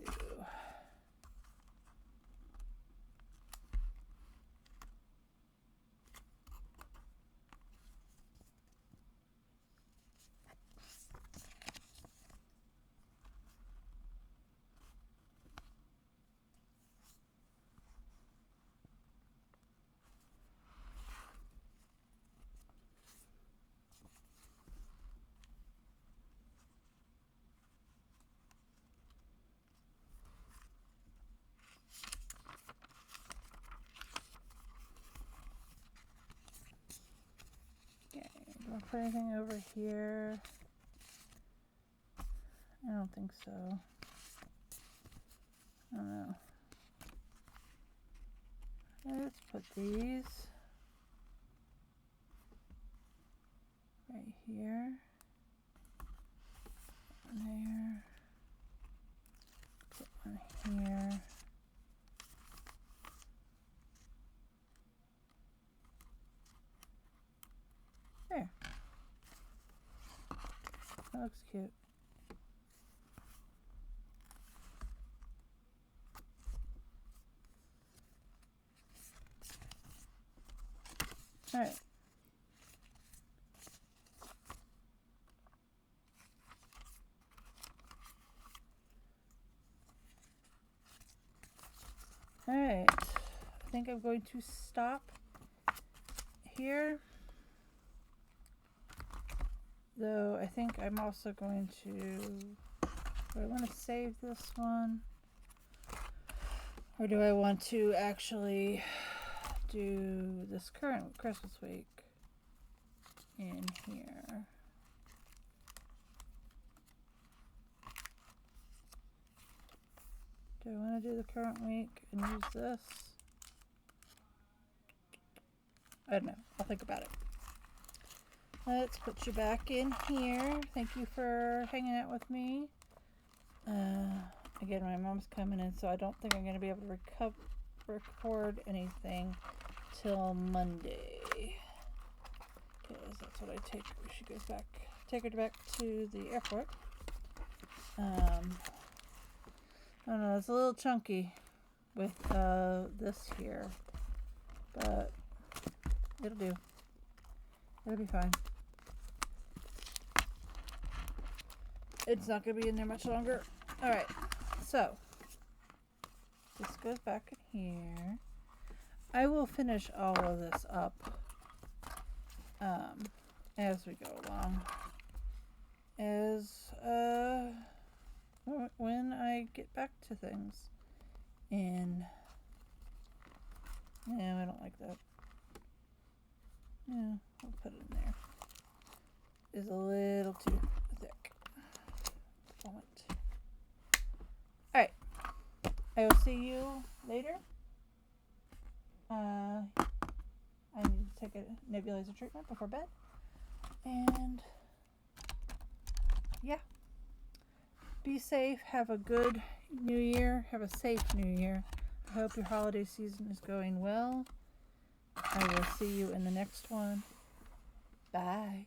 Do I put anything over here? I don't think so. I don't know. Let's put these right here. There. Put one here. There. That looks cute. All right. All right. I think I'm going to stop here. Though I think I'm also going to, do I want to save this one? Or do I want to actually do this current Christmas week in here? Do I want to do the current week and use this? I don't know. I'll think about it. Let's put you back in here. Thank you for hanging out with me. Again, my mom's coming in, so I don't think I'm going to be able to record anything till Monday. Because that's what I take. She goes back. Take her back to the airport. I don't know. It's a little chunky with this here, but it'll do. It'll be fine. It's not going to be in there much longer. Alright, so this goes back in here. I will finish all of this up as we go along. When I get back to things. And no, I don't like that. Yeah, I'll put it in there. It's a little too thick. Alright. I will see you later. I need to take a nebulizer treatment before bed. And yeah. Be safe. Have a good new year. Have a safe new year. I hope your holiday season is going well. I will see you in the next one. Bye.